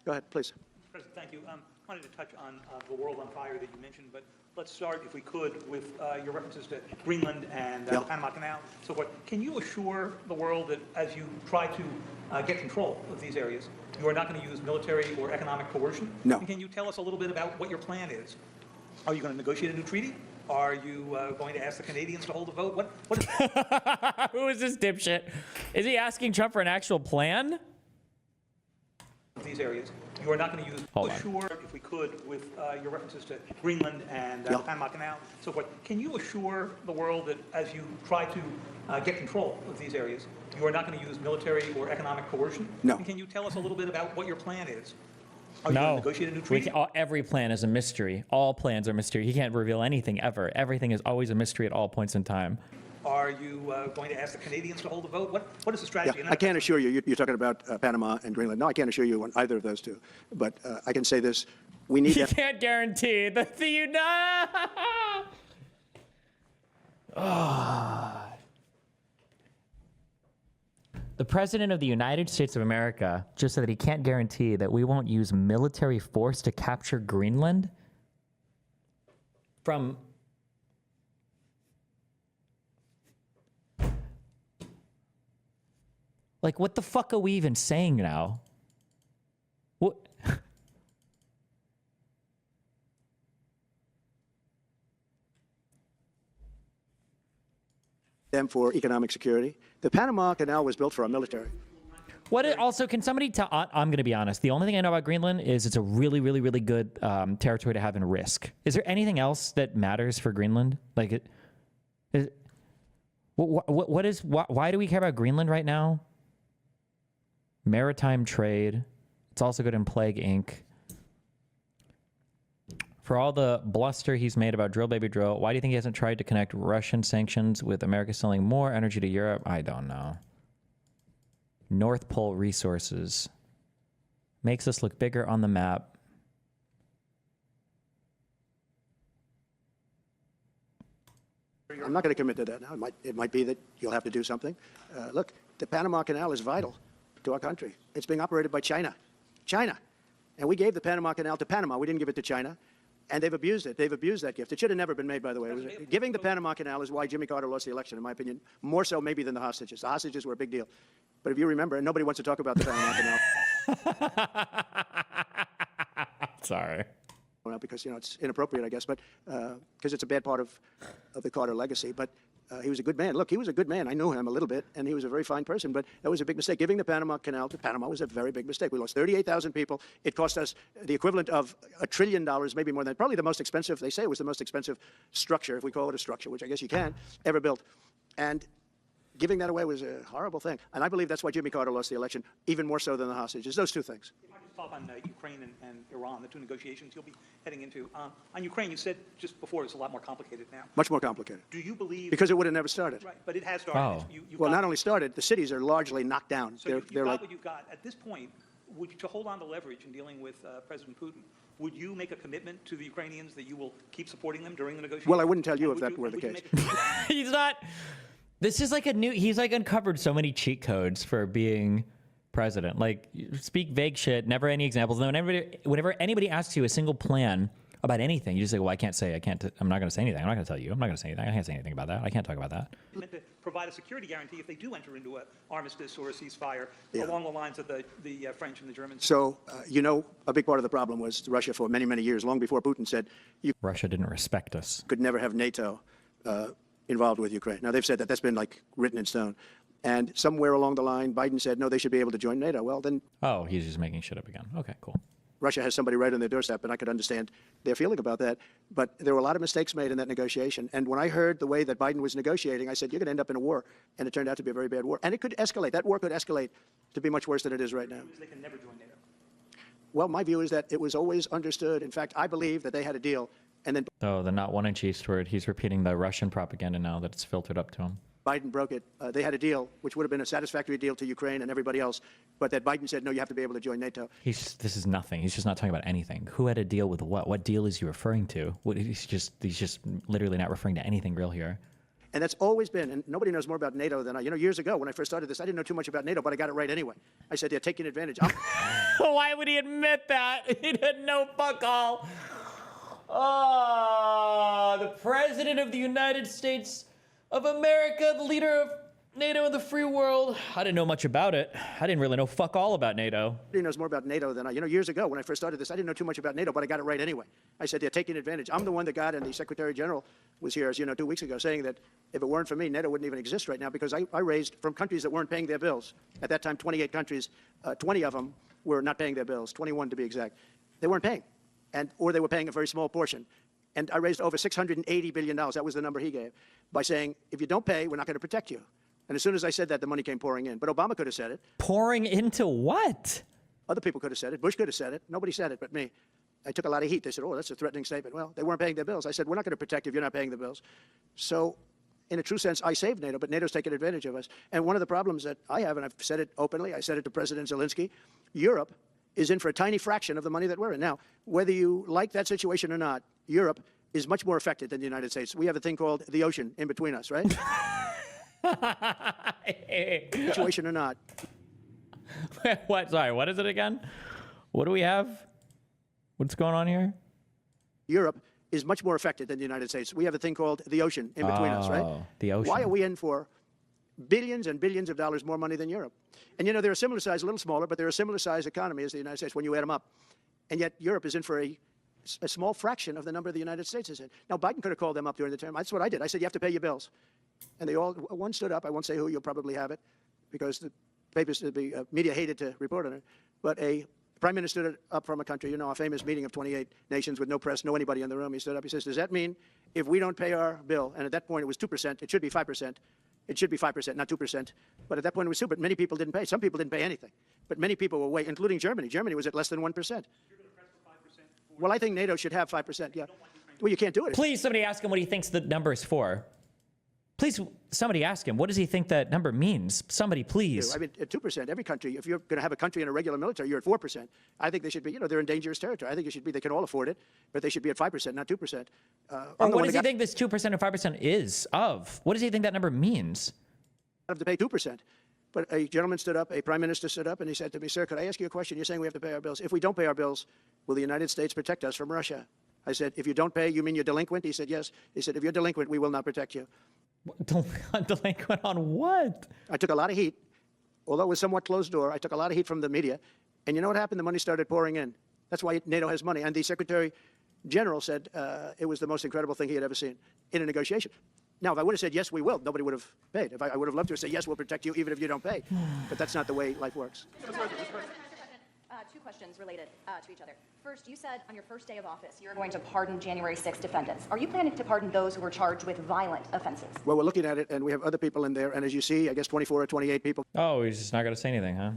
Go ahead, please. President, thank you. I wanted to touch on the world on fire that you mentioned, but let's start, if we could, with your references to Greenland and the Panama Canal, so forth. Can you assure the world that as you try to get control of these areas, you are not going to use military or economic coercion? No. And can you tell us a little bit about what your plan is? Are you going to negotiate a new treaty? Are you going to ask the Canadians to hold a vote? What is Who is this dipshit? Is he asking Trump for an actual plan? These areas, you are not going to use. Assure, if we could, with your references to Greenland and the Panama Canal, so forth. Can you assure the world that as you try to get control of these areas, you are not going to use military or economic coercion? No. And can you tell us a little bit about what your plan is? Are you going to No, negotiate a new treaty? every plan is a mystery. All plans are mystery. He can't reveal anything ever. Everything is always a mystery at all points in time. Are you going to ask the Canadians to hold a vote? What is the strategy? Yeah, I can't assure you, you're talking about Panama and Greenland. No, I can't assure you on either of those two. But I can say this, we need He that. can't guarantee that the The President of the United States of America just said that he can't guarantee that we won't use military force to capture Greenland. From like, what the fuck are we even saying now? What? Them for economic security. The Panama Canal was built for our military. Also, can somebody tell? I'm going to be honest. The only thing I know about Greenland is it's a really, really, really good territory to have in risk. Is there anything else that matters for Greenland? Like, why do we care about Greenland right now? Maritime trade. It's also good in Plague Inc. For all the bluster he's made about drill baby drill, why do you think he hasn't tried to connect Russian sanctions with America selling more energy to Europe? I don't know. North Pole resources. Makes us look bigger on the map. I'm not going to commit to that now. It might be that you'll have to do something. Look, the Panama Canal is vital to our country. It's being operated by China. China. And we gave the Panama Canal to Panama. We didn't give it to China. And they've abused it. They've abused that gift. It should have never been made, by the way. Giving the Panama Canal is why Jimmy Carter lost the election, in my opinion, more so maybe than the hostages. The hostages were a big deal. But if you remember, and nobody wants to talk about the Panama Canal. Sorry. Because, it's inappropriate, I guess, but because it's a bad part of the Carter legacy. But he was a good man. Look, he was a good man. I knew him a little bit, and he was a very fine person, but that was a big mistake. Giving the Panama Canal to Panama was a very big mistake. We lost 38,000 people. It cost us the equivalent of $1 trillion, maybe more than that. Probably the most expensive, they say it was the most expensive structure, if we call it a structure, which I guess you can, ever built. And giving that away was a horrible thing. And I believe that's why Jimmy Carter lost the election, even more so than the hostages. Those two things. If I could follow up on Ukraine and Iran, the two negotiations you'll be heading into. On Ukraine, you said just before it's a lot more complicated now. Much more complicated. Do you believe... Because it would have never started. Right, but it has started. Oh. Well, not only started, the cities are largely knocked down. So you've got what you've got. At this point, to hold on to leverage in dealing with President Putin, would you make a commitment to the Ukrainians that you will keep supporting them during the negotiations? Well, I wouldn't tell you if that were the case. He's not. This is like he's like uncovered so many cheat codes for being president. Like, speak vague shit, never any examples. And whenever anybody asks you a single plan about anything, you just say, well, I'm not going to say anything. I'm not going to tell you. I'm not going to say anything. I can't say anything about that. I can't talk about that. Meant to provide a security guarantee if they do enter into an armistice or a ceasefire along the lines of the French and the Germans. So, a big part of the problem was Russia for many, many years, long before Putin said you Russia didn't respect us. could never have NATO involved with Ukraine. Now, they've said that. That's been, written in stone. And somewhere along the line, Biden said, no, they should be able to join NATO. Well, then Oh, he's just making shit up again. Okay, cool. Russia has somebody right on their doorstep, and I could understand their feeling about that. But there were a lot of mistakes made in that negotiation. And when I heard the way that Biden was negotiating, I said, you're going to end up in a war. And it turned out to be a very bad war. And it could escalate. That war could escalate to be much worse than it is right now. They can never join NATO. Well, my view is that it was always understood. In fact, I believe that they had a deal, and then Oh, the not one inch eastward. He's repeating the Russian propaganda now that it's filtered up to him. Biden broke it. They had a deal, which would have been a satisfactory deal to Ukraine and everybody else, but that Biden said, no, you have to be able to join NATO. This is nothing. He's just not talking about anything. Who had a deal with what? What deal is he referring to? He's just literally not referring to anything real here. And that's always been, and nobody knows more about NATO than I. Years ago when I first started this, I didn't know too much about NATO, but I got it right anyway. I said, they're taking advantage. Why would he admit that? He didn't know fuck all. Oh, the President of the United States of America, the leader of NATO in the free world. I didn't know much about it. I didn't really know fuck all about NATO. Nobody knows more about NATO than I. Years ago when I first started this, I didn't know too much about NATO, but I got it right anyway. I said, they're taking advantage. I'm the one that got, and the Secretary General was here, as you know, 2 weeks ago, saying that if it weren't for me, NATO wouldn't even exist right now, because I raised from countries that weren't paying their bills. At that time, 28 countries, 20 of them were not paying their bills, 21 to be exact. They weren't paying, or they were paying a very small portion. And I raised over $680 billion, that was the number he gave, by saying, if you don't pay, we're not going to protect you. And as soon as I said that, the money came pouring in. But Obama could have said it. Pouring into what? Other people could have said it. Bush could have said it. Nobody said it but me. I took a lot of heat. They said, oh, that's a threatening statement. Well, they weren't paying their bills. I said, we're not going to protect you if you're not paying the bills. So in a true sense, I saved NATO, but NATO's taken advantage of us. And one of the problems that I have, and I've said it openly, I said it to President Zelensky, Europe is in for a tiny fraction of the money that we're in. Now, whether you like that situation or not, Europe is much more affected than the United States. We have a thing called the ocean in between us, right? Situation or not. What? Sorry, what is it again? What do we have? What's going on here? Europe is much more affected than the United States. We have a thing called the ocean in between us, right? The ocean. Why are we in for billions and billions of dollars more money than Europe? And you know, they're a similar size, a little smaller, but they're a similar size economy as the United States when you add them up. And yet Europe is in for a small fraction of the number the United States is in. Now, Biden could have called them up during the term. That's what I did. I said, you have to pay your bills. And they all, one stood up. I won't say who, you'll probably have it, because the papers, the media hated to report on it. But a prime minister stood up from a country, you know, a famous meeting of 28 nations with no press, no anybody in the room. He stood up. He says, does that mean if we don't pay our bill, and at that point it was 2%, it should be 5%. It should be 5%, not 2%. But at that point it was 2%. But many people didn't pay. Some people didn't pay anything. But many people were way, including Germany. Germany was at less than 1%. Well, I think NATO should have 5%. Yeah. Well, you can't do it. Please, somebody ask him what he thinks the number is for. Please, somebody ask him. What does he think that number means? Somebody, please. I mean, at 2%, every country, if you're going to have a country in a regular military, you're at 4%. I think they should be, you know, they're in dangerous territory. I think it should be, they can all afford it, but they should be at 5%, not 2%. Or what does he think this 2% or 5% is of? What does he think that number means? Have to pay 2%. But a gentleman stood up, a prime minister stood up, and he said to me, sir, could I ask you a question? You're saying we have to pay our bills. If we don't pay our bills, will the United States protect us from Russia? I said, if you don't pay, you mean you're delinquent? He said, yes. He said, if you're delinquent, we will not protect you. Delinquent on what? I took a lot of heat. Although it was somewhat closed door, I took a lot of heat from the media. And you know what happened? The money started pouring in. That's why NATO has money. And the Secretary General said it was the most incredible thing he had ever seen in a negotiation. Now, if I would have said, yes, we will, nobody would have paid. If I would have loved to say, yes, we'll protect you even if you don't pay. But that's not the way life works. Two questions related to each other. First, you said on your first day of office you were going to pardon January 6th defendants. Are you planning to pardon those who were charged with violent offenses? Well, we're looking at it, and we have other people in there. And as you see, I guess 24 or 28 people Oh, he's just not going to say anything, huh?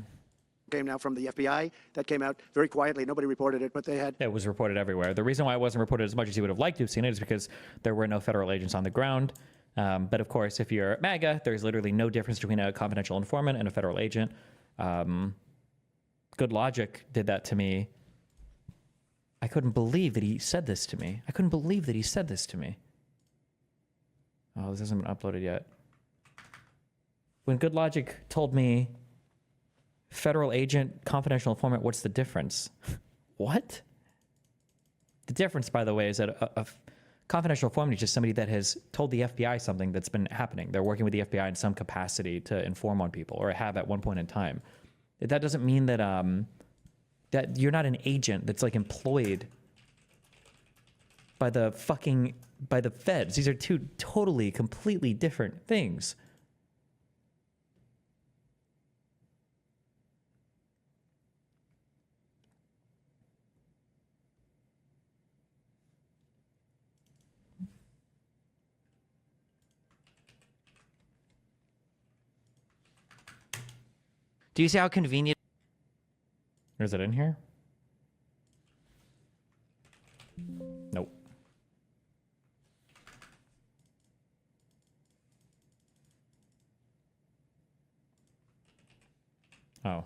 came now from the FBI. That came out very quietly. Nobody reported it, but they had. It was reported everywhere. The reason why it wasn't reported as much as you would have liked to have seen it is because there were no federal agents on the ground. But of course, if you're MAGA, there's literally no difference between a confidential informant and a federal agent. Good Logic did that to me. I couldn't believe that he said this to me. I couldn't believe that he said this to me. Oh, this hasn't been uploaded yet. When Good Logic told me, federal agent, confidential informant, what's the difference? What? The difference, by the way, is that a confidential informant is just somebody that has told the FBI something that's been happening. They're working with the FBI in some capacity to inform on people, or have at one point in time. That doesn't mean that that you're not an agent that's like employed by the feds. These are two totally, completely different things. Do you see how convenient? Is it in here? Nope. Oh.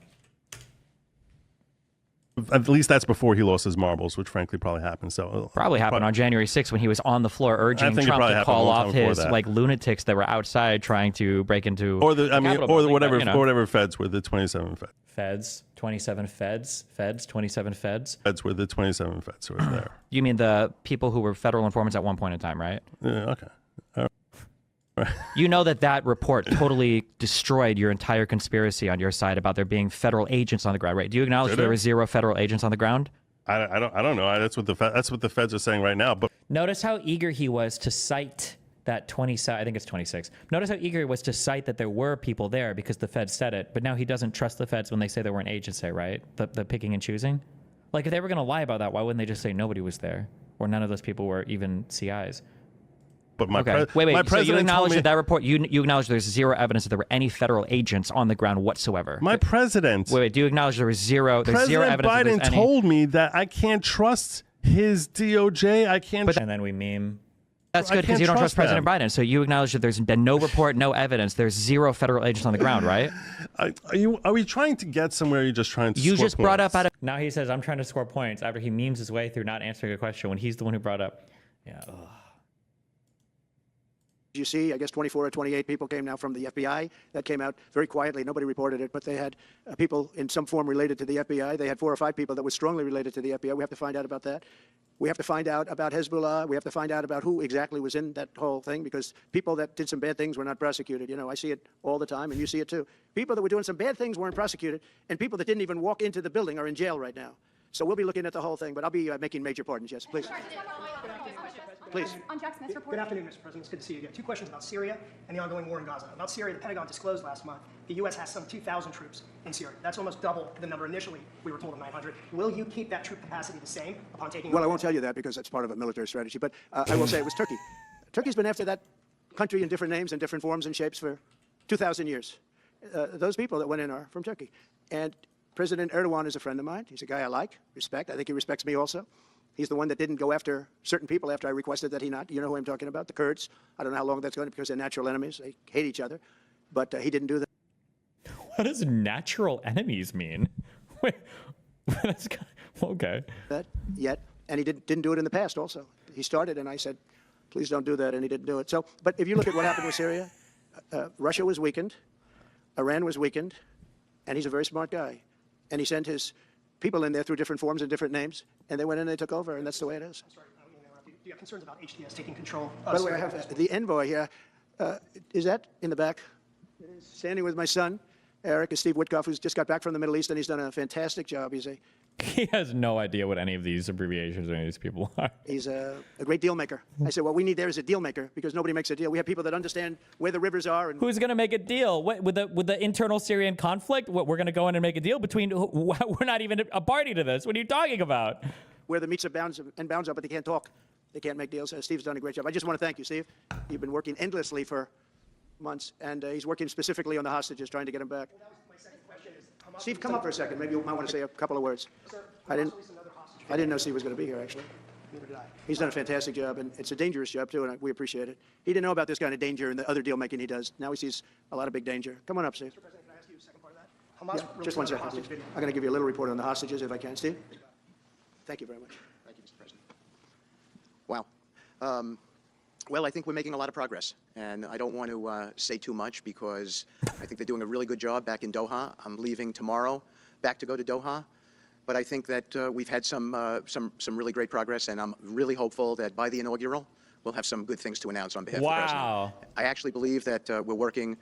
At least that's before he lost his marbles, which frankly probably happened. So probably happened on January 6th when he was on the floor urging Trump to call off his like lunatics that were outside trying to break into whatever feds were the 27 feds. Feds, 27 feds, 27 feds. Feds were the 27 feds who were there. You mean the people who were federal informants at one point in time, right? Yeah, okay. You know that report totally destroyed your entire conspiracy on your side about there being federal agents on the ground, right? Do you acknowledge there were 0 federal agents on the ground? I don't know. That's what the feds are saying right now. But notice how eager he was to cite that 27. I think it's 26. Notice how eager he was to cite that there were people there because the feds said it. But now he doesn't trust the feds when they say there weren't agents there, right? The picking and choosing. Like if they were going to lie about that, why wouldn't they just say nobody was there or none of those people were even CIs? But my Okay. my Wait. So you president told acknowledge me, that report? You acknowledge there's zero evidence that there were any federal agents on the ground whatsoever. my president. Wait. Do you acknowledge there was zero? There's President zero evidence that Biden there's any. told me that I can't trust his DOJ. I can't. And then we meme. That's I good because can't you don't trust trust President Biden. So you acknowledge that there's been no report, no evidence. There's zero federal agents on the ground, right? Are we trying to get somewhere? Or are you just trying to? You score just brought up points? out of. Now he says I'm trying to score points after he memes his way through not answering a question when he's the one who brought up. Yeah. Ugh. You see, I guess 24 or 28 people came now from the FBI. That came out very quietly. Nobody reported it, but they had people in some form related to the FBI. They had 4 or 5 people that were strongly related to the FBI. We have to find out about that. We have to find out about Hezbollah. We have to find out about who exactly was in that whole thing, because people that did some bad things were not prosecuted. You know, I see it all the time, and you see it too. People that were doing some bad things weren't prosecuted, and people that didn't even walk into the building are in jail right now. So we'll be looking at the whole thing, but I'll be making major pardons. Yes, please. Please. On Jack Smith's report. Good afternoon, Mr. President. It's good to see you again. 2 questions about Syria and the ongoing war in Gaza. About Syria, the Pentagon disclosed last month the U.S. has some 2,000 troops in Syria. That's almost double the number initially we were told of 900. Will you keep that troop capacity the same upon taking Well, I over? won't tell you that because that's part of a military strategy, but I will say it was Turkey. Turkey's been after that country in different names and different forms and shapes for 2,000 years. Those people that went in are from Turkey. And President Erdogan is a friend of mine. He's a guy I like, respect. I think he respects me also. He's the one that didn't go after certain people after I requested that he not. You know who I'm talking about, the Kurds. I don't know how long that's going to, because they're natural enemies. They hate each other. But he didn't do that. What does natural enemies mean? Wait, that's okay. That yet, and he didn't do it in the past also. He started, and I said, please don't do that, and he didn't do it. So, but if you look at what happened with Syria, Russia was weakened, Iran was weakened, and he's a very smart guy. And he sent his people in there through different forms and different names, and they went in and they took over, and that's the way it is. I'm sorry, I don't mean to interrupt you. Do you have concerns about HTS taking control of By the way, I Syria? have the envoy here. Is that in the back? Standing with my son, Eric, is Steve Witkoff, who's just got back from the Middle East, and he's done a fantastic job. He has no idea what any of these abbreviations or any of these people are. He's a great deal maker. I said, what we need there is a deal maker, because nobody makes a deal. We have people that understand where the rivers are. And Who's going to make a deal? What, with the internal Syrian conflict? What, we're going to go in and make a deal between? We're not even a party to this. What are you talking about? where the meets and bounds are, but they can't talk. They can't make deals. Steve's done a great job. I just want to thank you, Steve. You've been working endlessly for months, and he's working specifically on the hostages, trying to get them back. Well, that was my second question is, Hamas Steve, come up for a second. Maybe you might want to say a couple of words. Sir, I didn't Hamas released another hostage. I didn't know Steve was going to be here, actually. Neither did I. He's done a fantastic job, and it's a dangerous job, too, and we appreciate it. He didn't know about this kind of danger and the other deal-making he does. Now he sees a lot of big danger. Come on up, Steve. Mr. President, can I ask you a second part of that? Hamas Yeah, released just one another second, hostage please. video. I'm going to give you a little report on the hostages, if I can. Steve? Thank you very much. Thank you, Mr. President. Wow. Well, I think we're making a lot of progress, and I don't want to say too much because I think they're doing a really good job back in Doha. I'm leaving tomorrow back to go to Doha, but I think that we've had some really great progress, and I'm really hopeful that by the inaugural, we'll have some good things to announce on behalf of the president. Wow. I actually believe that we're working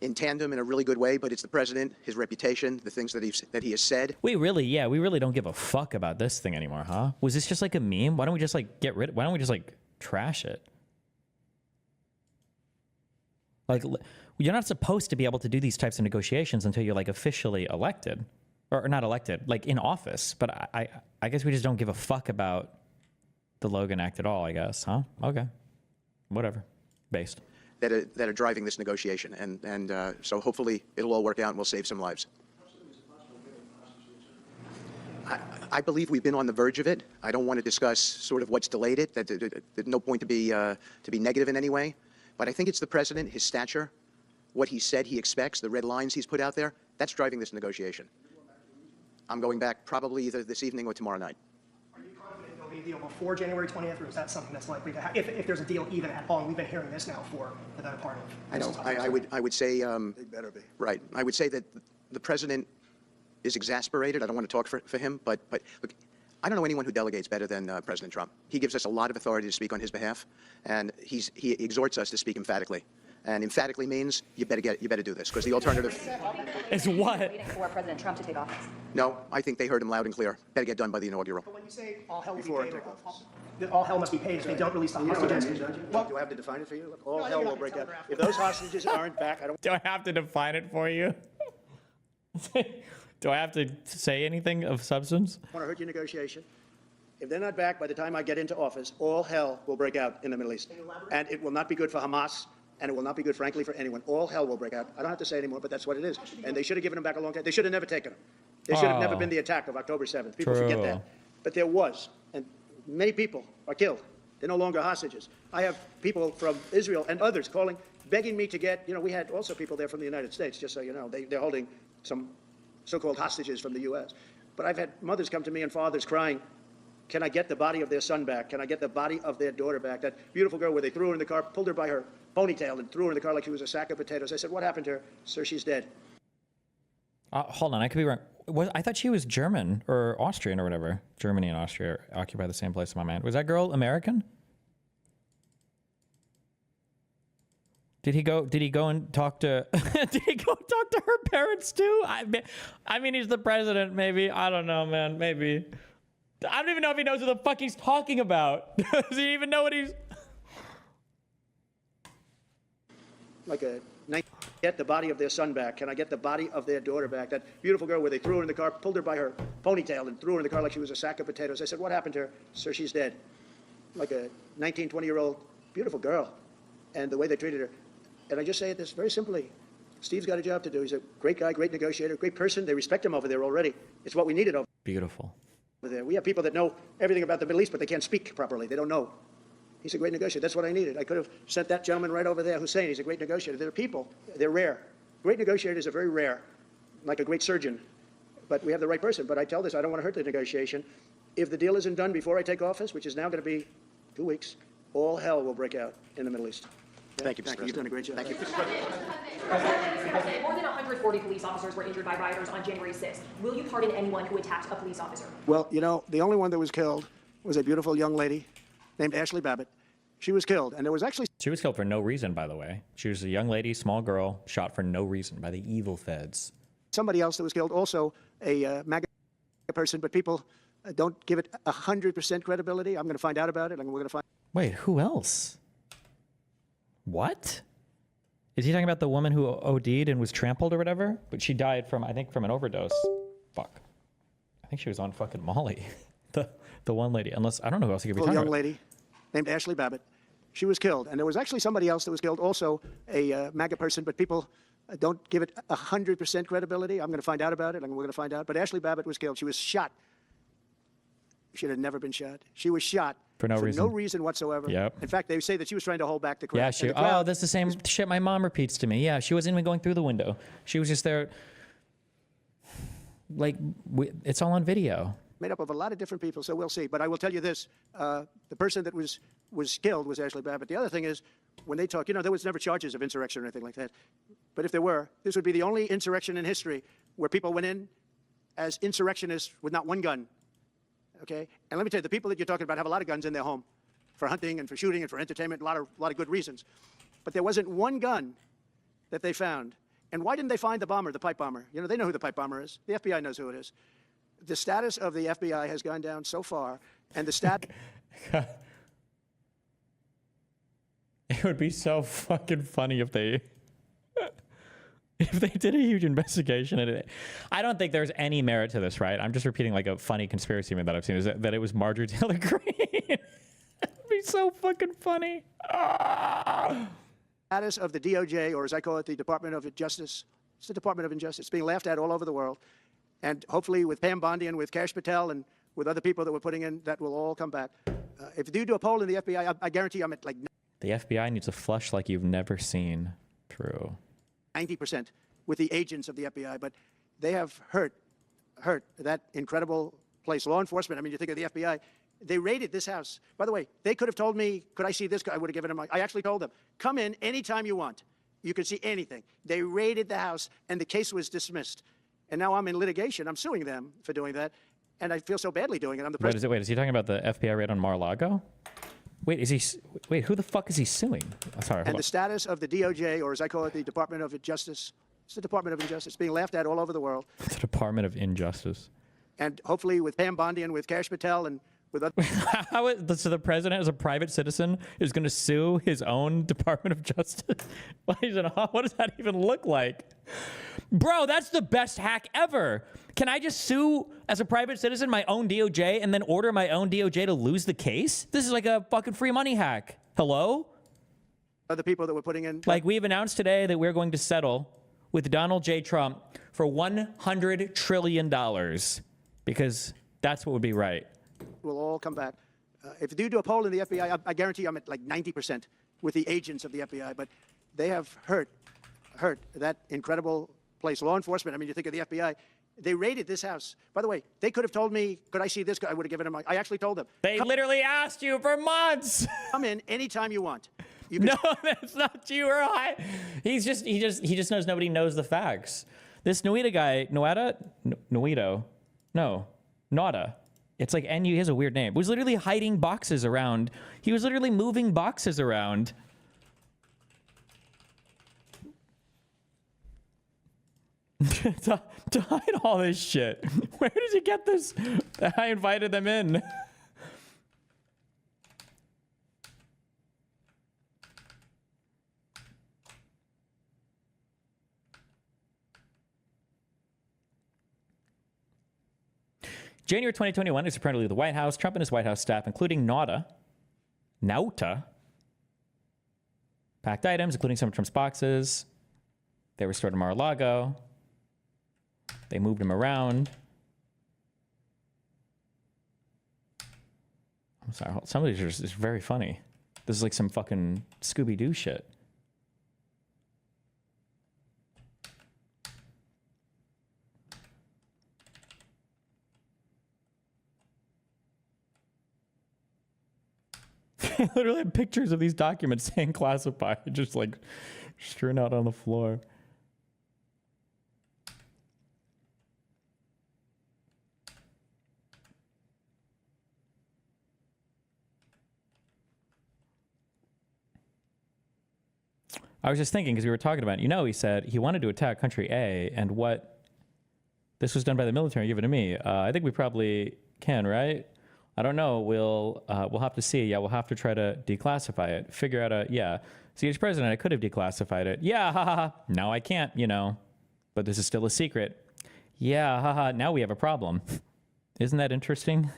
in tandem in a really good way, but it's the president, his reputation, the things that he has said. We really don't give a fuck about this thing anymore, huh? Was this just like a meme? Why don't we just like why don't we just like trash it? Like, you're not supposed to be able to do these types of negotiations until you're like officially elected, or not elected, like in office. But I guess we just don't give a fuck about the Logan Act at all, I guess, huh? Okay, whatever, based. That are driving this negotiation, and so hopefully it'll all work out and we'll save some lives. I believe we've been on the verge of it. I don't want to discuss sort of what's delayed it. There's no point to be negative in any way. But I think it's the president, his stature, what he said he expects, the red lines he's put out there. That's driving this negotiation. I'm going back probably either this evening or tomorrow night. Are you confident there'll be a deal before January 20th, or is that something that's likely to happen? If there's a deal even at all, and we've been hearing this now for the better part of. I know. I would say. They better be. Right. I would say that the president is exasperated. I don't want to talk for him, but look, I don't know anyone who delegates better than President Trump. He gives us a lot of authority to speak on his behalf, and he exhorts us to speak emphatically. And emphatically means you better do this, because the alternative. Is what? Waiting for President Trump to take office. No, I think they heard him loud and clear. Better get done by the inaugural. But when you say all hell will be Before I paid, take office. all hell must be paid if they don't release the You know what that hostages. means, don't you? Well, Do I have to define it for you? Look, all No, I hell think will I break can out. telegraph If it. those hostages aren't back, I don't. Do I have to define it for you? Do I have to say anything of substance? want to hurt your negotiation. If they're not back by the time I get into office, all hell will break out in the Middle East. And it will not be good for Hamas, and it will not be good, frankly, for anyone. All hell will break out. I don't have to say anymore, but that's what it is. And they should have given them back a long time. They should have never taken them. They should have never been the attack of October 7th. People forget that. But there was, and many people are killed. They're no longer hostages. I have people from Israel and others calling, begging me to get, we had also people there from the United States, just so you know. They're holding some so-called hostages from the U.S. But I've had mothers come to me and fathers crying, can I get the body of their son back? Can I get the body of their daughter back? That beautiful girl where they threw her in the car, pulled her by her ponytail and threw her in the car like she was a sack of potatoes. I said, what happened to her? Sir, she's dead. Hold on, I could be wrong. I thought she was German or Austrian or whatever. Germany and Austria occupy the same place in my mind. Was that girl American? Did he go and talk to did he go talk to her parents too? I mean he's the president, maybe. I don't know, man. Maybe. I don't even know if he knows what the fuck he's talking about. Does he even know what he's Like a get the body of their son back. Can I get the body of their daughter back? That beautiful girl where they threw her in the car, pulled her by her ponytail and threw her in the car like she was a sack of potatoes. I said, what happened to her? Sir, she's dead. Like a 19, 20-year-old beautiful girl. And the way they treated her. And I just say this very simply. Steve's got a job to do. He's a great guy, great negotiator, great person. They respect him over there already. It's what we needed over beautiful there. We have people that know everything about the Middle East, but they can't speak properly. They don't know. He's a great negotiator. That's what I needed. I could have sent that gentleman right over there, Hussein. He's a great negotiator. There are people. They're rare. Great negotiators are very rare, like a great surgeon. But we have the right person. But I tell this, I don't want to hurt the negotiation. If the deal isn't done before I take office, which is now going to be 2 weeks, all hell will break out in the Middle East. Yeah, Thank you, Mr. President. He's done a great job. Thank you. President, more than 140 police officers were injured by rioters on January 6th. Will you pardon anyone who attacked a police officer? Well, the only one that was killed was a beautiful young lady named Ashley Babbitt. She was killed, and there was actually... She was killed for no reason, by the way. She was a young lady, small girl, shot for no reason by the evil feds. somebody else that was killed, also a MAGA person, but people don't give it 100% credibility. I'm going to find out about it, and we're going to find... Wait, who else? What? Is he talking about the woman who OD'd and was trampled or whatever? But she died from, I think, from an overdose. Fuck. I think she was on fucking Molly. the one lady. Unless, I don't know who else he could be talking about. young lady named Ashley Babbitt. She was killed. And there was actually somebody else that was killed, also a MAGA person, but people don't give it 100% credibility. I'm going to find out about it, and we're going to find out. But Ashley Babbitt was killed. She was shot. She had never been shot. She was shot for no reason whatsoever. Yep. In fact, they say that she was trying to hold back the crowd. Yeah, oh, that's the same shit my mom repeats to me. Yeah, she wasn't even going through the window. She was just there. Like, it's all on video. Made up of a lot of different people, so we'll see. But I will tell you this, the person that was killed was Ashley Babbitt. The other thing is, when they talk, there was never charges of insurrection or anything like that. But if there were, this would be the only insurrection in history where people went in as insurrectionists with not one gun. Okay? And let me tell you, the people that you're talking about have a lot of guns in their home for hunting and for shooting and for entertainment, a lot of good reasons. But there wasn't one gun that they found. And why didn't they find the bomber, the pipe bomber? They know who the pipe bomber is. The FBI knows who it is. The status of the FBI has gone down so far, and the stat... It would be so fucking funny if they... if they did a huge investigation at it. I don't think there's any merit to this, right? I'm just repeating like a funny conspiracy that I've seen, is that it was Marjorie Taylor Greene. It'd be so fucking funny. Status of the DOJ, or as I call it, the Department of Justice. It's the Department of Injustice. It's being laughed at all over the world. And hopefully with Pam Bondi and with Kash Patel and with other people that we're putting in, that will all come back. If you do a poll in the FBI, I guarantee I'm at like... The FBI needs a flush like you've never seen. True. 90% with the agents of the FBI, but they have hurt that incredible place. Law enforcement, I mean, you think of the FBI, they raided this house. By the way, they could have told me, could I see this guy? I would have given him, I actually told them, come in anytime you want. You can see anything. They raided the house, and the case was dismissed. And now I'm in litigation. I'm suing them for doing that, and I feel so badly doing it. I'm the president. Wait, is he talking about the FBI raid on Mar-a-Lago? Wait, who the fuck is he suing? Sorry, and the status of the DOJ, or as I call it, the Department of Justice, it's the Department of Injustice, being laughed at all over the world. The Department of Injustice. And hopefully with Pam Bondi and with Kash Patel and So the president, as a private citizen, is going to sue his own Department of Justice? What does that even look like? Bro, that's the best hack ever. Can I just sue, as a private citizen, my own DOJ and then order my own DOJ to lose the case? This is like a fucking free money hack. Hello? Other people that we're putting in. Like, we've announced today that we're going to settle with Donald J. Trump for $100 trillion because that's what would be right. Will all come back. If you do a poll in the FBI, I guarantee I'm at like 90% with the agents of the FBI, but they have hurt that incredible place. Law enforcement, I mean, you think of the FBI, they raided this house. By the way, they could have told me, could I see this? I would have given them, I actually told them. They literally asked you for months. Come in anytime you want. No, that's not you or I. He just knows nobody knows the facts. This Nuita guy, Nauta. It's like he has a weird name. Was literally hiding boxes around. He was literally moving boxes around. to hide all this shit. Where did you get this? I invited them in. January 2021 is apparently the White House. Trump and his White House staff, including Nauta, packed items, including some of Trump's boxes. They were stored in Mar-a-Lago. They moved him around. I'm sorry, some of these are just very funny. This is like some fucking Scooby-Doo shit. Literally have pictures of these documents saying classified, just like strewn out on the floor. I was just thinking, because we were talking about, he said he wanted to attack country A, and this was done by the military, give it to me. I think we probably can, right? I don't know. We'll have to see. Yeah, we'll have to try to declassify it. Figure out CH President, I could have declassified it. Yeah, haha. Now I can't, but this is still a secret. Yeah, haha. Now we have a problem. Isn't that interesting?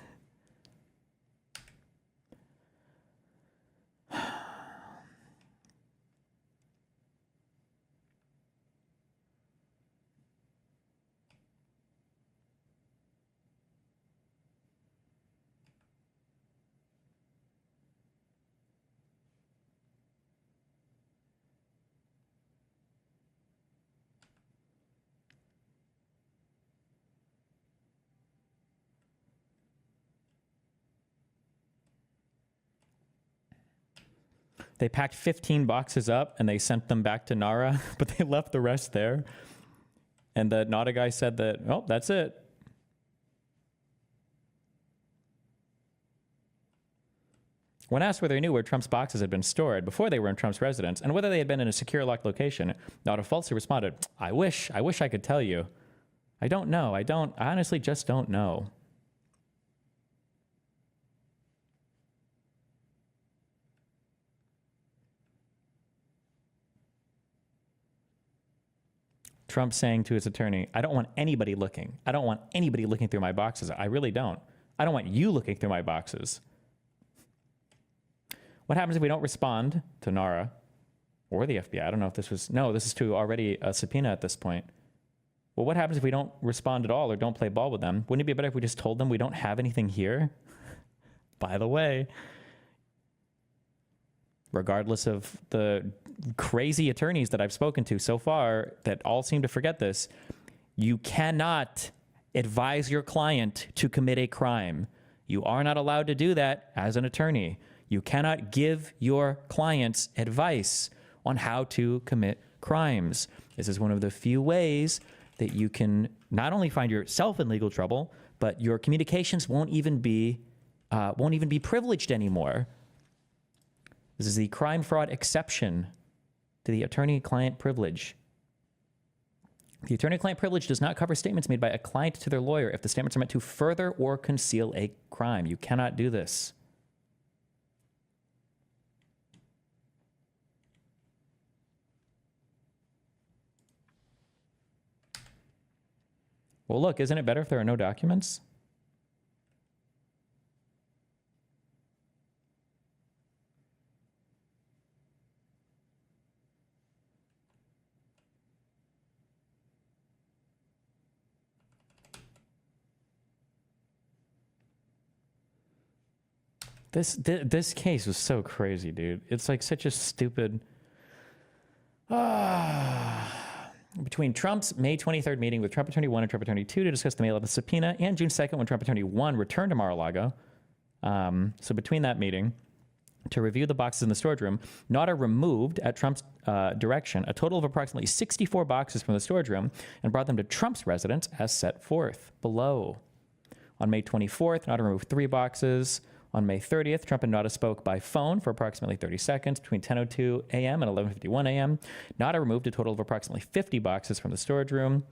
They packed 15 boxes up and they sent them back to Nara, but they left the rest there. And the Nara guy said that, oh, that's it. When asked whether he knew where Trump's boxes had been stored before they were in Trump's residence and whether they had been in a secure locked location, Nara falsely responded, I wish I could tell you. I don't know. I honestly just don't know. Trump saying to his attorney, I don't want anybody looking. I don't want anybody looking through my boxes. I really don't. I don't want you looking through my boxes. What happens if we don't respond to NARA or the FBI? I don't know if this was, no, this is to already a subpoena at this point. Well, what happens if we don't respond at all or don't play ball with them? Wouldn't it be better if we just told them we don't have anything here? By the way, regardless of the crazy attorneys that I've spoken to so far that all seem to forget this, you cannot advise your client to commit a crime. You are not allowed to do that as an attorney. You cannot give your clients advice on how to commit crimes. This is one of the few ways that you can not only find yourself in legal trouble, but your communications won't even be privileged anymore. This is the crime fraud exception to the attorney-client privilege. The attorney-client privilege does not cover statements made by a client to their lawyer if the statements are meant to further or conceal a crime. You cannot do this. Well, look, isn't it better if there are no documents? This case was so crazy, dude. It's like such a stupid... Between Trump's May 23rd meeting with Trump Attorney 1 and Trump Attorney 2 to discuss the May 11th subpoena, and June 2nd when Trump Attorney 1 returned to Mar-a-Lago. So between that meeting, to review the boxes in the storage room, Naughter removed, at Trump's direction, a total of approximately 64 boxes from the storage room and brought them to Trump's residence as set forth below. On May 24th, Naughter removed 3 boxes. On May 30th, Trump and Naughter spoke by phone for approximately 30 seconds between 10:02 a.m. and 11:51 a.m. Naughter removed a total of approximately 50 boxes from the storage room.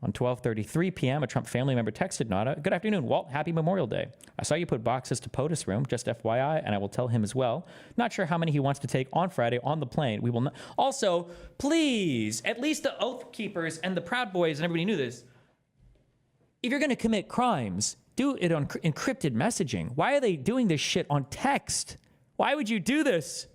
On 12:33 p.m., a Trump family member texted Naughter, "Good afternoon, Walt. Happy Memorial Day. I saw you put boxes to POTUS room, just FYI, and I will tell him as well. Not sure how many he wants to take on Friday on the plane. We will not." Also, please, at least the Oath Keepers and the Proud Boys and everybody knew this. If you're going to commit crimes, do it on encrypted messaging. Why are they doing this shit on text? Why would you do this?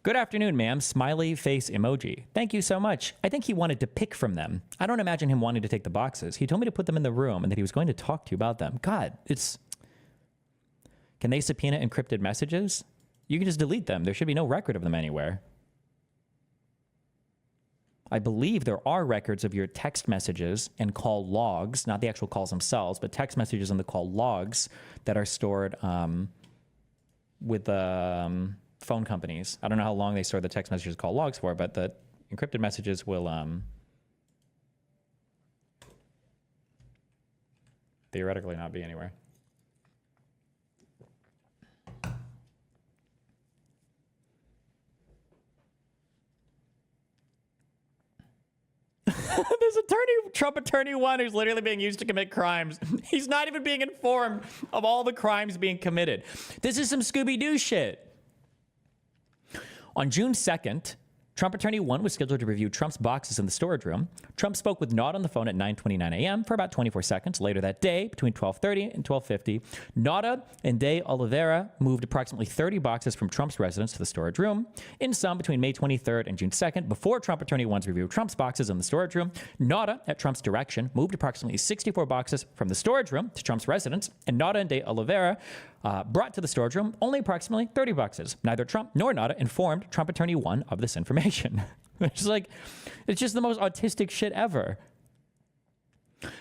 Good afternoon, ma'am. Smiley face emoji. Thank you so much. I think he wanted to pick from them. I don't imagine him wanting to take the boxes. He told me to put them in the room and that he was going to talk to you about them. God, it's... Can they subpoena encrypted messages? You can just delete them. There should be no record of them anywhere. I believe there are records of your text messages and call logs, not the actual calls themselves, but text messages and the call logs that are stored with the... phone companies. I don't know how long they store the text messages called logs for, but the encrypted messages will theoretically not be anywhere. This attorney, Trump Attorney 1, who's literally being used to commit crimes. He's not even being informed of all the crimes being committed. This is some Scooby-Doo shit. On June 2nd, Trump Attorney 1 was scheduled to review Trump's boxes in the storage room. Trump spoke with Naughter on the phone at 9:29 a.m. for about 24 seconds. Later that day, between 12:30 and 12:50, Naughter and de Oliveira moved approximately 30 boxes from Trump's residence to the storage room. In sum, between May 23rd and June 2nd, before Trump Attorney 1's review of Trump's boxes in the storage room, Naughter, at Trump's direction, moved approximately 64 boxes from the storage room to Trump's residence, and Naughter and de Oliveira brought to the storage room only approximately 30 boxes. Neither Trump nor Naughter informed Trump Attorney 1 of this information. It's like, it's just the most autistic shit ever.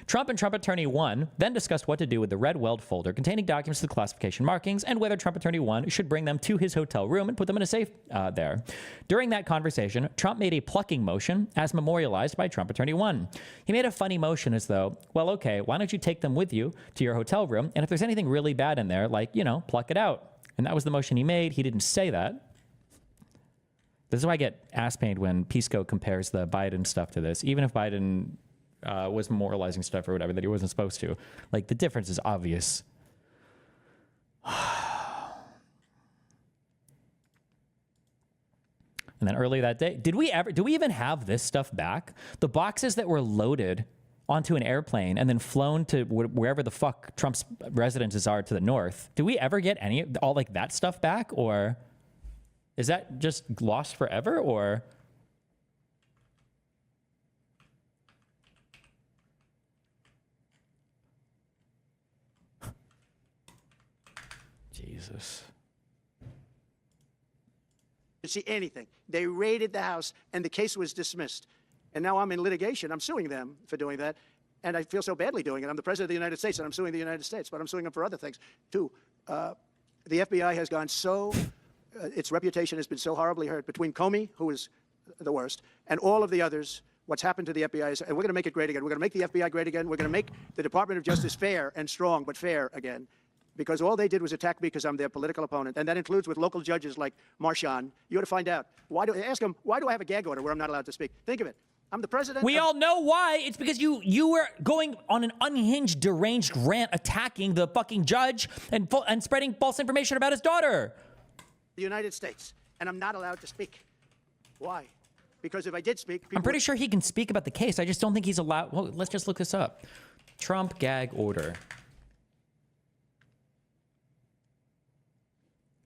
Trump and Trump Attorney 1 then discussed what to do with the red weld folder containing documents with classification markings and whether Trump Attorney 1 should bring them to his hotel room and put them in a safe there. During that conversation, Trump made a plucking motion as memorialized by Trump Attorney 1. He made a funny motion as though, well, okay, why don't you take them with you to your hotel room, and if there's anything really bad in there, like, you know, pluck it out. And that was the motion he made. He didn't say that. This is why I get ass pained when Pisco compares the Biden stuff to this, even if Biden was moralizing stuff or whatever that he wasn't supposed to. Like, the difference is obvious. And then earlier that day, do we even have this stuff back? The boxes that were loaded onto an airplane and then flown to wherever the fuck Trump's residences are to the north. Do we ever get all like that stuff back, or is that just lost forever, or? Jesus. To see anything. They raided the house, and the case was dismissed. And now I'm in litigation. I'm suing them for doing that. and I feel so badly doing it. I'm the president of the United States, and I'm suing the United States, but I'm suing them for other things, too. The FBI has gone so, its reputation has been so horribly hurt between Comey, who is the worst, and all of the others. What's happened to the FBI is, and we're going to make it great again. We're going to make the FBI great again. We're going to make the Department of Justice fair and strong, but fair again. Because all they did was attack me because I'm their political opponent, and that includes with local judges like Marchand. You ought to find out. Ask them, why do I have a gag order where I'm not allowed to speak? Think of it. I'm the president. We all know why. It's because you were going on an unhinged, deranged rant attacking the fucking judge and spreading false information about his daughter. The United States, and I'm not allowed to speak. Why? Because if I did speak, I'm pretty sure he can speak about the case. I just don't think he's allowed. Well, let's just look this up. Trump gag order.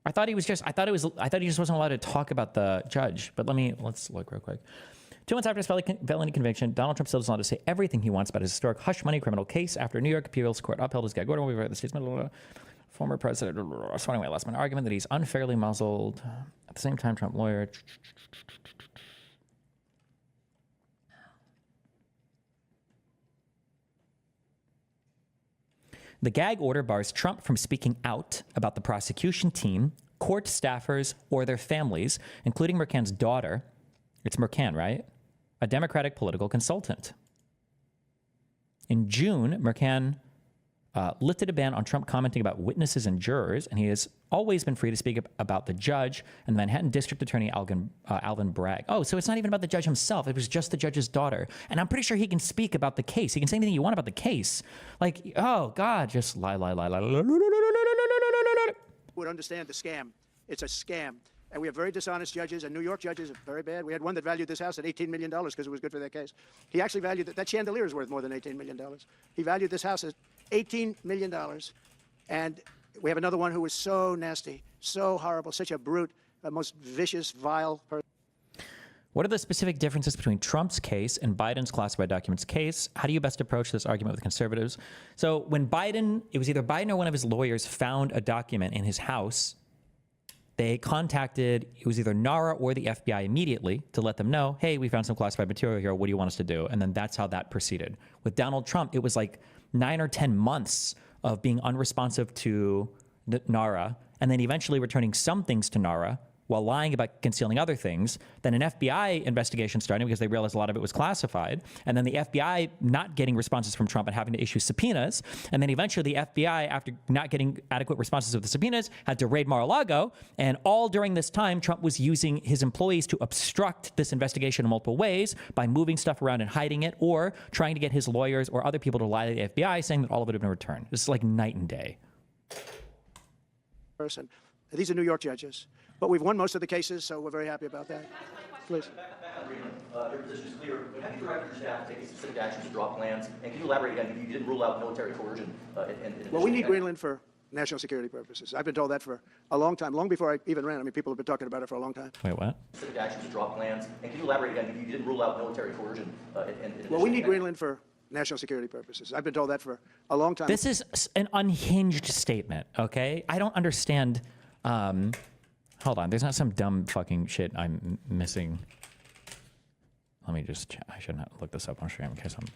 I thought he just wasn't allowed to talk about the judge. But let's look real quick. 2 months after his felony conviction, Donald Trump still doesn't allowed to say everything he wants about his historic hush money criminal case after New York appeals court upheld his gag order. We've heard the state's former president. So anyway, last minute argument that he's unfairly muzzled. At the same time, Trump lawyer. The gag order bars Trump from speaking out about the prosecution team, court staffers, or their families, including Mercan's daughter. It's Mercan, right? A Democratic political consultant. In June, Mercan lifted a ban on Trump commenting about witnesses and jurors, and he has always been free to speak about the judge and the Manhattan District Attorney Alvin Bragg. Oh, so it's not even about the judge himself. It was just the judge's daughter. And I'm pretty sure he can speak about the case. He can say anything you want about the case. Like, oh, God, just lie. Would understand the scam. It's a scam. And we have very dishonest judges, and New York judges are very bad. We had one that valued this house at $18 million because it was good for their case. He actually valued that chandelier is worth more than $18 million. He valued this house at $18 million. And we have another one who was so nasty, so horrible, such a brute, a most vicious, vile person. What are the specific differences between Trump's case and Biden's classified documents case? How do you best approach this argument with conservatives? So when it was either Biden or one of his lawyers found a document in his house, they contacted, it was either NARA or the FBI immediately to let them know, hey, we found some classified material here. What do you want us to do? And then that's how that proceeded. With Donald Trump, it was like 9 or 10 months of being unresponsive to NARA and then eventually returning some things to NARA while lying about concealing other things. Then an FBI investigation started because they realized a lot of it was classified. And then the FBI not getting responses from Trump and having to issue subpoenas. And then eventually the FBI, after not getting adequate responses of the subpoenas, had to raid Mar-a-Lago. And all during this time, Trump was using his employees to obstruct this investigation in multiple ways by moving stuff around and hiding it, or trying to get his lawyers or other people to lie to the FBI, saying that all of it had been returned. This is like night and day. These are New York judges. But we've won most of the cases, so we're very happy about that. Please. Your position is clear. But have you directed your staff to take specific actions to draw plans? And can you elaborate again? You didn't rule out military coercion. Well, we need Greenland for national security purposes. I've been told that for a long time, long before I even ran. I mean, people have been talking about it for a long time. Wait, what? Specific actions to draw plans. And can you elaborate again? You didn't rule out military coercion. Well, we need Greenland for national security purposes. I've been told that for a long time. This is an unhinged statement, okay? I don't understand. Hold on, there's not some dumb fucking shit I'm missing. Let me just check. I should not look this up on stream in case I'm...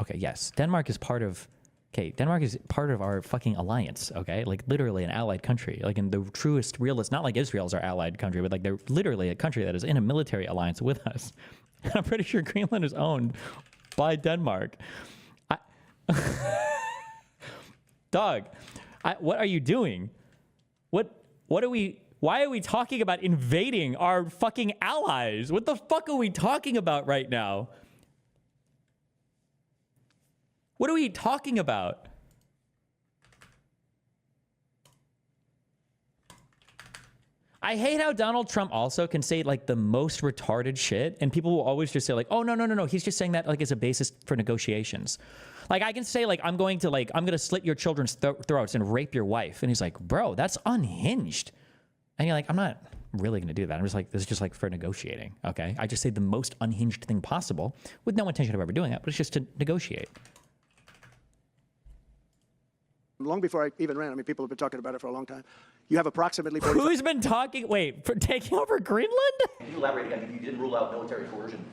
Okay, yes. Denmark is part of our fucking alliance, okay? Like, literally an allied country. Like, in the truest, realist... Not like Israel's our allied country, but, like, they're literally a country that is in a military alliance with us. I'm pretty sure Greenland is owned by Denmark. Dog, what are you doing? What are we... Why are we talking about invading our fucking allies? What the fuck are we talking about right now? What are we talking about? I hate how Donald Trump also can say like the most retarded shit, and people will always just say like, oh, no. He's just saying that like as a basis for negotiations. Like I can say like, I'm going to slit your children's throats and rape your wife. And he's like, bro, that's unhinged. And you're like, I'm not really going to do that. I'm just like, this is just like for negotiating, okay? I just say the most unhinged thing possible with no intention of ever doing that, but it's just to negotiate. Long before I even ran, I mean, people have been talking about it for a long time. You have approximately 45... Who's been talking, wait, for taking over Greenland? Can you elaborate again? You didn't rule out military coercion.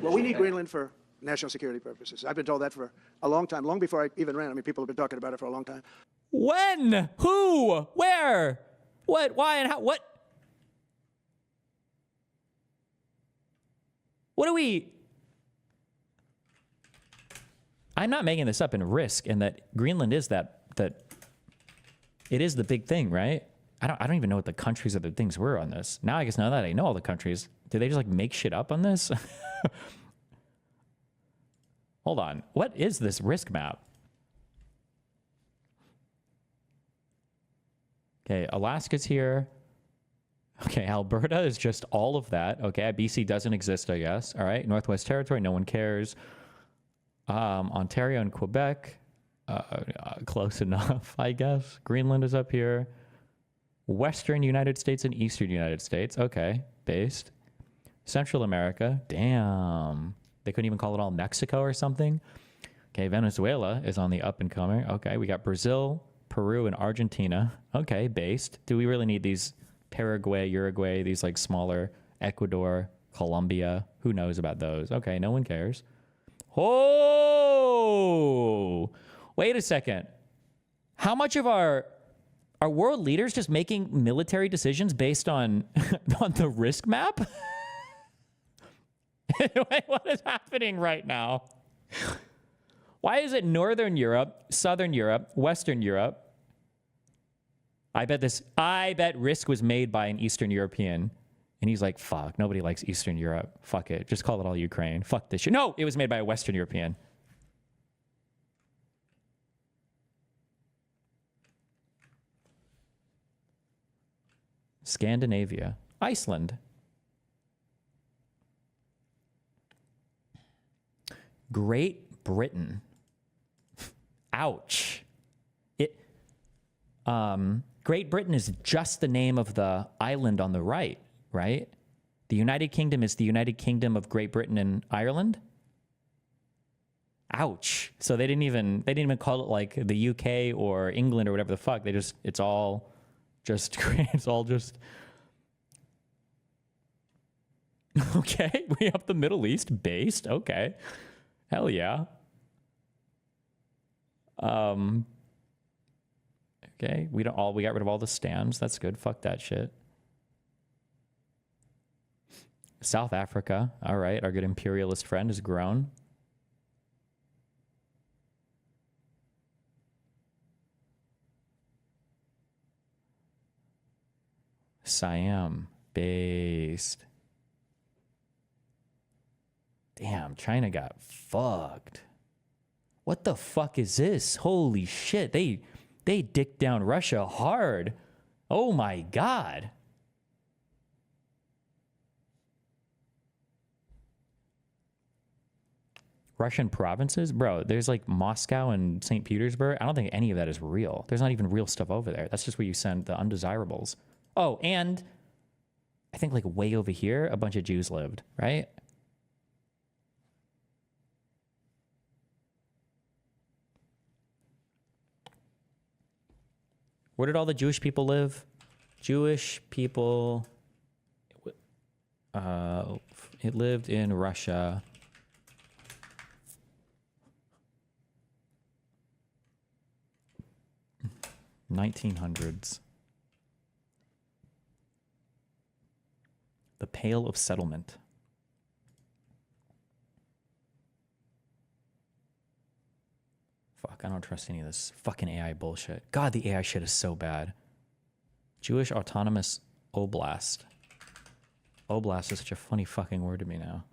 Well, we need Greenland for national security purposes. I've been told that for a long time, long before I even ran. I mean, people have been talking about it for a long time. When? Who? Where? What? Why? And how? What? What do we... I'm not making this up in Risk, and that Greenland is that it is the big thing, right? I don't even know what the countries of the things were on this. Now I guess now that I know all the countries, did they just like make shit up on this? Hold on. What is this Risk map? Okay, Alaska's here. Okay, Alberta is just all of that. Okay, BC doesn't exist, I guess. All right, Northwest Territory, no one cares. Ontario and Quebec, close enough, I guess. Greenland is up here. Western United States and Eastern United States. Okay, based. Central America, damn. They couldn't even call it all Mexico or something. Okay, Venezuela is on the up and coming. Okay, we got Brazil, Peru, and Argentina. Okay, based. Do we really need these Paraguay, Uruguay, these like smaller, Ecuador, Colombia? Who knows about those? Okay, no one cares. Oh, wait a second. How much of our world leaders just making military decisions based on on the Risk map? Wait, what is happening right now? Why is it Northern Europe, Southern Europe, Western Europe? I bet Risk was made by an Eastern European. And he's like, fuck, nobody likes Eastern Europe. Fuck it. Just call it all Ukraine. Fuck this shit. No, it was made by a Western European. Scandinavia. Iceland. Great Britain. Ouch. Great Britain is just the name of the island on the right. Right? The United Kingdom is the United Kingdom of Great Britain and Ireland. Ouch. So they didn't even call it like the UK or England or whatever the fuck. It's all just okay. We have the Middle East based. Okay. Hell yeah. Okay. We got rid of all the stands. That's good. Fuck that shit. South Africa, all right, our good imperialist friend has grown. Siam, based. Damn, China got fucked. What the fuck is this? Holy shit, they dicked down Russia hard. Oh my God. Russian provinces? Bro, there's like Moscow and St. Petersburg. I don't think any of that is real. There's not even real stuff over there. That's just where you send the undesirables. Oh, and I think like way over here, a bunch of Jews lived, right? Where did all the Jewish people live? Jewish people, it lived in Russia. 1900s. The Pale of Settlement. Fuck, I don't trust any of this fucking AI bullshit. God, the AI shit is so bad. Jewish Autonomous Oblast. Oblast is such a funny fucking word to me now.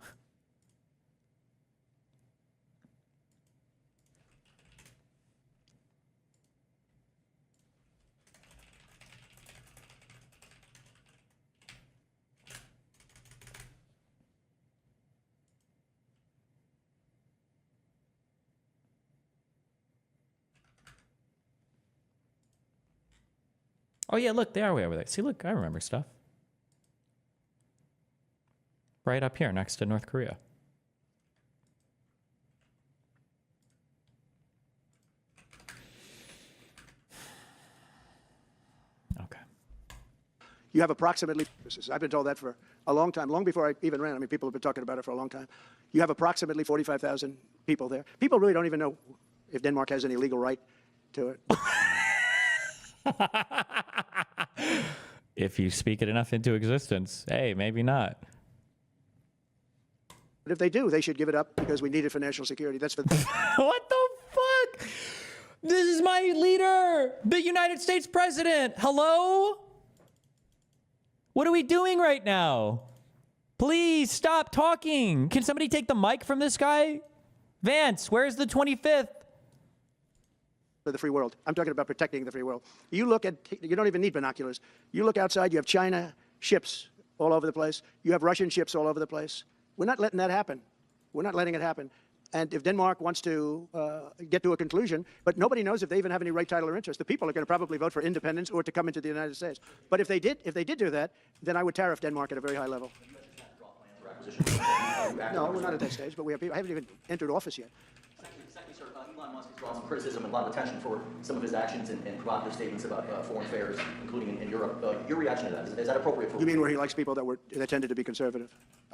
Oh yeah, look, they are way over there. See, look, I remember stuff. Right up here next to North Korea. Okay. You have approximately, I've been told that for a long time, long before I even ran. I mean, people have been talking about it for a long time. You have approximately 45,000 people there. People really don't even know if Denmark has any legal right to it. If you speak it enough into existence, hey, maybe not. But if they do, they should give it up because we need it for national security. That's for What the fuck? This is my leader, the United States president. Hello? What are we doing right now? Please stop talking. Can somebody take the mic from this guy? Vance, where's the 25th? the free world. I'm talking about protecting the free world. You look at, you don't even need binoculars. You look outside, you have China ships all over the place. You have Russian ships all over the place. We're not letting that happen. We're not letting it happen. And if Denmark wants to get to a conclusion, but nobody knows if they even have any right, title, or interest. The people are going to probably vote for independence or to come into the United States. But if they did do that, then I would tariff Denmark at a very high level. No, we're not at that stage, but we have people, I haven't even entered office yet. Secondly, sir, Elon Musk has drawn some criticism and a lot of attention for some of his actions and provocative statements about foreign affairs, including in Europe. Your reaction to that, is that appropriate for you? Mean where he likes people that tended to be conservative?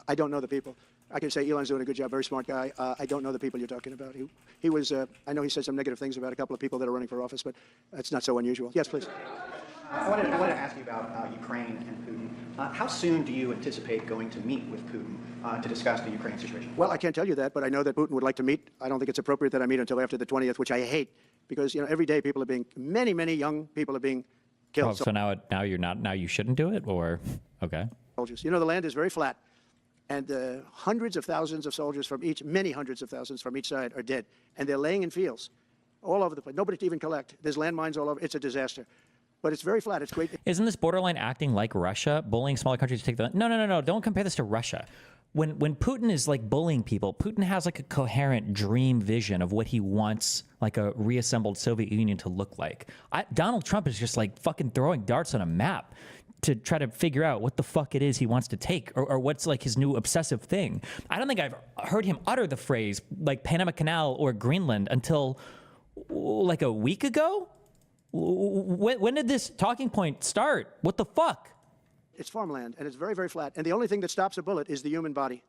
I don't know the people. I can say Elon's doing a good job, very smart guy. I don't know the people you're talking about. He was, I know he said some negative things about a couple of people that are running for office, but that's not so unusual. Yes, please. I wanted to ask you about Ukraine and Putin. How soon do you anticipate going to meet with Putin to discuss the Ukraine situation? Well, I can't tell you that, but I know that Putin would like to meet. I don't think it's appropriate that I meet until after the 20th, which I hate, because every day people are being, many young people are being killed. Oh, so now you're not, now you shouldn't do it, or okay? Soldiers. The land is very flat, and hundreds of thousands of soldiers from many hundreds of thousands from each side are dead, and they're laying in fields all over the place. Nobody to even collect. There's landmines all over. It's a disaster. But it's very flat. It's great. Isn't this borderline acting like Russia, bullying smaller countries to take the... No. Don't compare this to Russia. When Putin is like bullying people, Putin has like a coherent dream vision of what he wants like a reassembled Soviet Union to look like. Donald Trump is just like fucking throwing darts on a map to try to figure out what the fuck it is he wants to take, or what's like his new obsessive thing. I don't think I've heard him utter the phrase like Panama Canal or Greenland until like a week ago. When did this talking point start? What the fuck? It's farmland, and it's very, very flat. And the only thing that stops a bullet is the human body.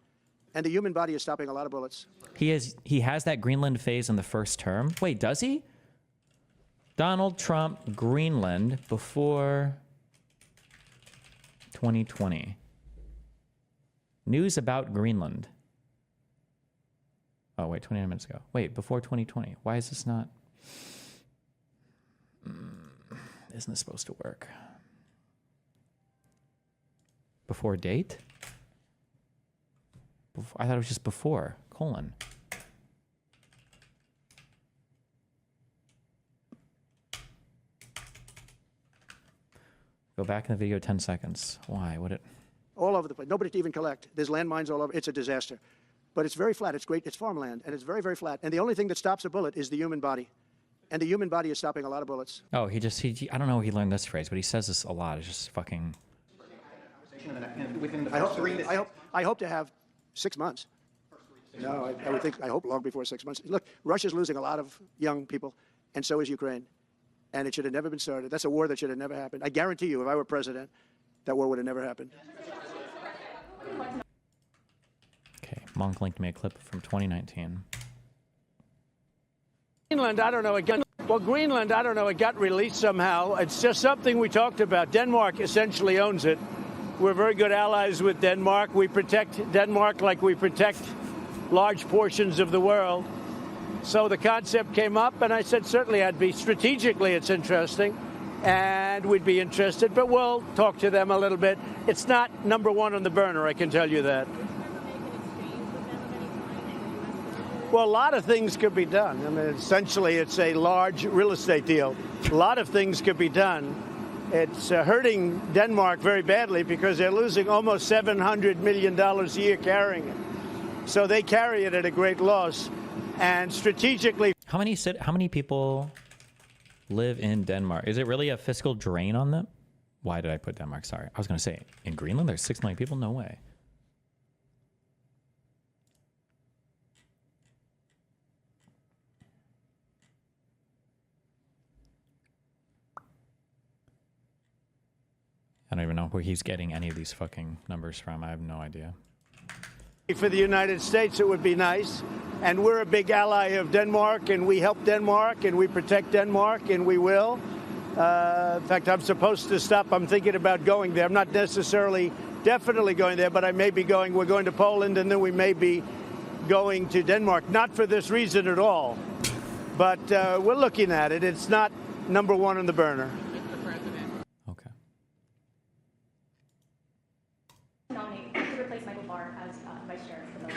And the human body is stopping a lot of bullets. He has that Greenland phase in the first term. Wait, does he? Donald Trump, Greenland, before 2020. News about Greenland. Oh, wait, 29 minutes ago. Wait, before 2020. Why is this not... Isn't this supposed to work? Before date? I thought it was just before, colon. Go back in the video 10 seconds. Why? What it? All over the place. Nobody to even collect. There's landmines all over. It's a disaster. But it's very flat. It's great. It's farmland, and it's very, very flat. And the only thing that stops a bullet is the human body. And the human body is stopping a lot of bullets. Oh, he I don't know where he learned this phrase, but he says this a lot. It's just fucking... I hope to have 6 months. No, I hope long before 6 months. Look, Russia's losing a lot of young people, and so is Ukraine. And it should have never been started. That's a war that should have never happened. I guarantee you, if I were president, that war would have never happened. Okay, Monk linked me a clip from 2019. Greenland, I don't know, Greenland, I don't know, it got released somehow. It's just something we talked about. Denmark essentially owns it. We're very good allies with Denmark. We protect Denmark like we protect large portions of the world. So the concept came up, and I said certainly strategically it's interesting, and we'd be interested, but we'll talk to them a little bit. It's not number one on the burner, I can tell you that. Well, a lot of things could be done. I mean, essentially, it's a large real estate deal. A lot of things could be done. It's hurting Denmark very badly because they're losing almost $700 million a year carrying it. So they carry it at a great loss. And strategically... How many people live in Denmark? Is it really a fiscal drain on them? Why did I put Denmark? Sorry. I was going to say, in Greenland, there's 6 million people? No way. I don't even know where he's getting any of these fucking numbers from. I have no idea. For the United States, it would be nice. And we're a big ally of Denmark, and we help Denmark, and we protect Denmark, and we will. In fact, I'm supposed to stop. I'm thinking about going there. I'm not necessarily definitely going there, but I may be going. We're going to Poland, and then we may be going to Denmark. Not for this reason at all, but we're looking at it. It's not number one on the burner. Okay. Nominate to replace Michael Barr as vice chair for the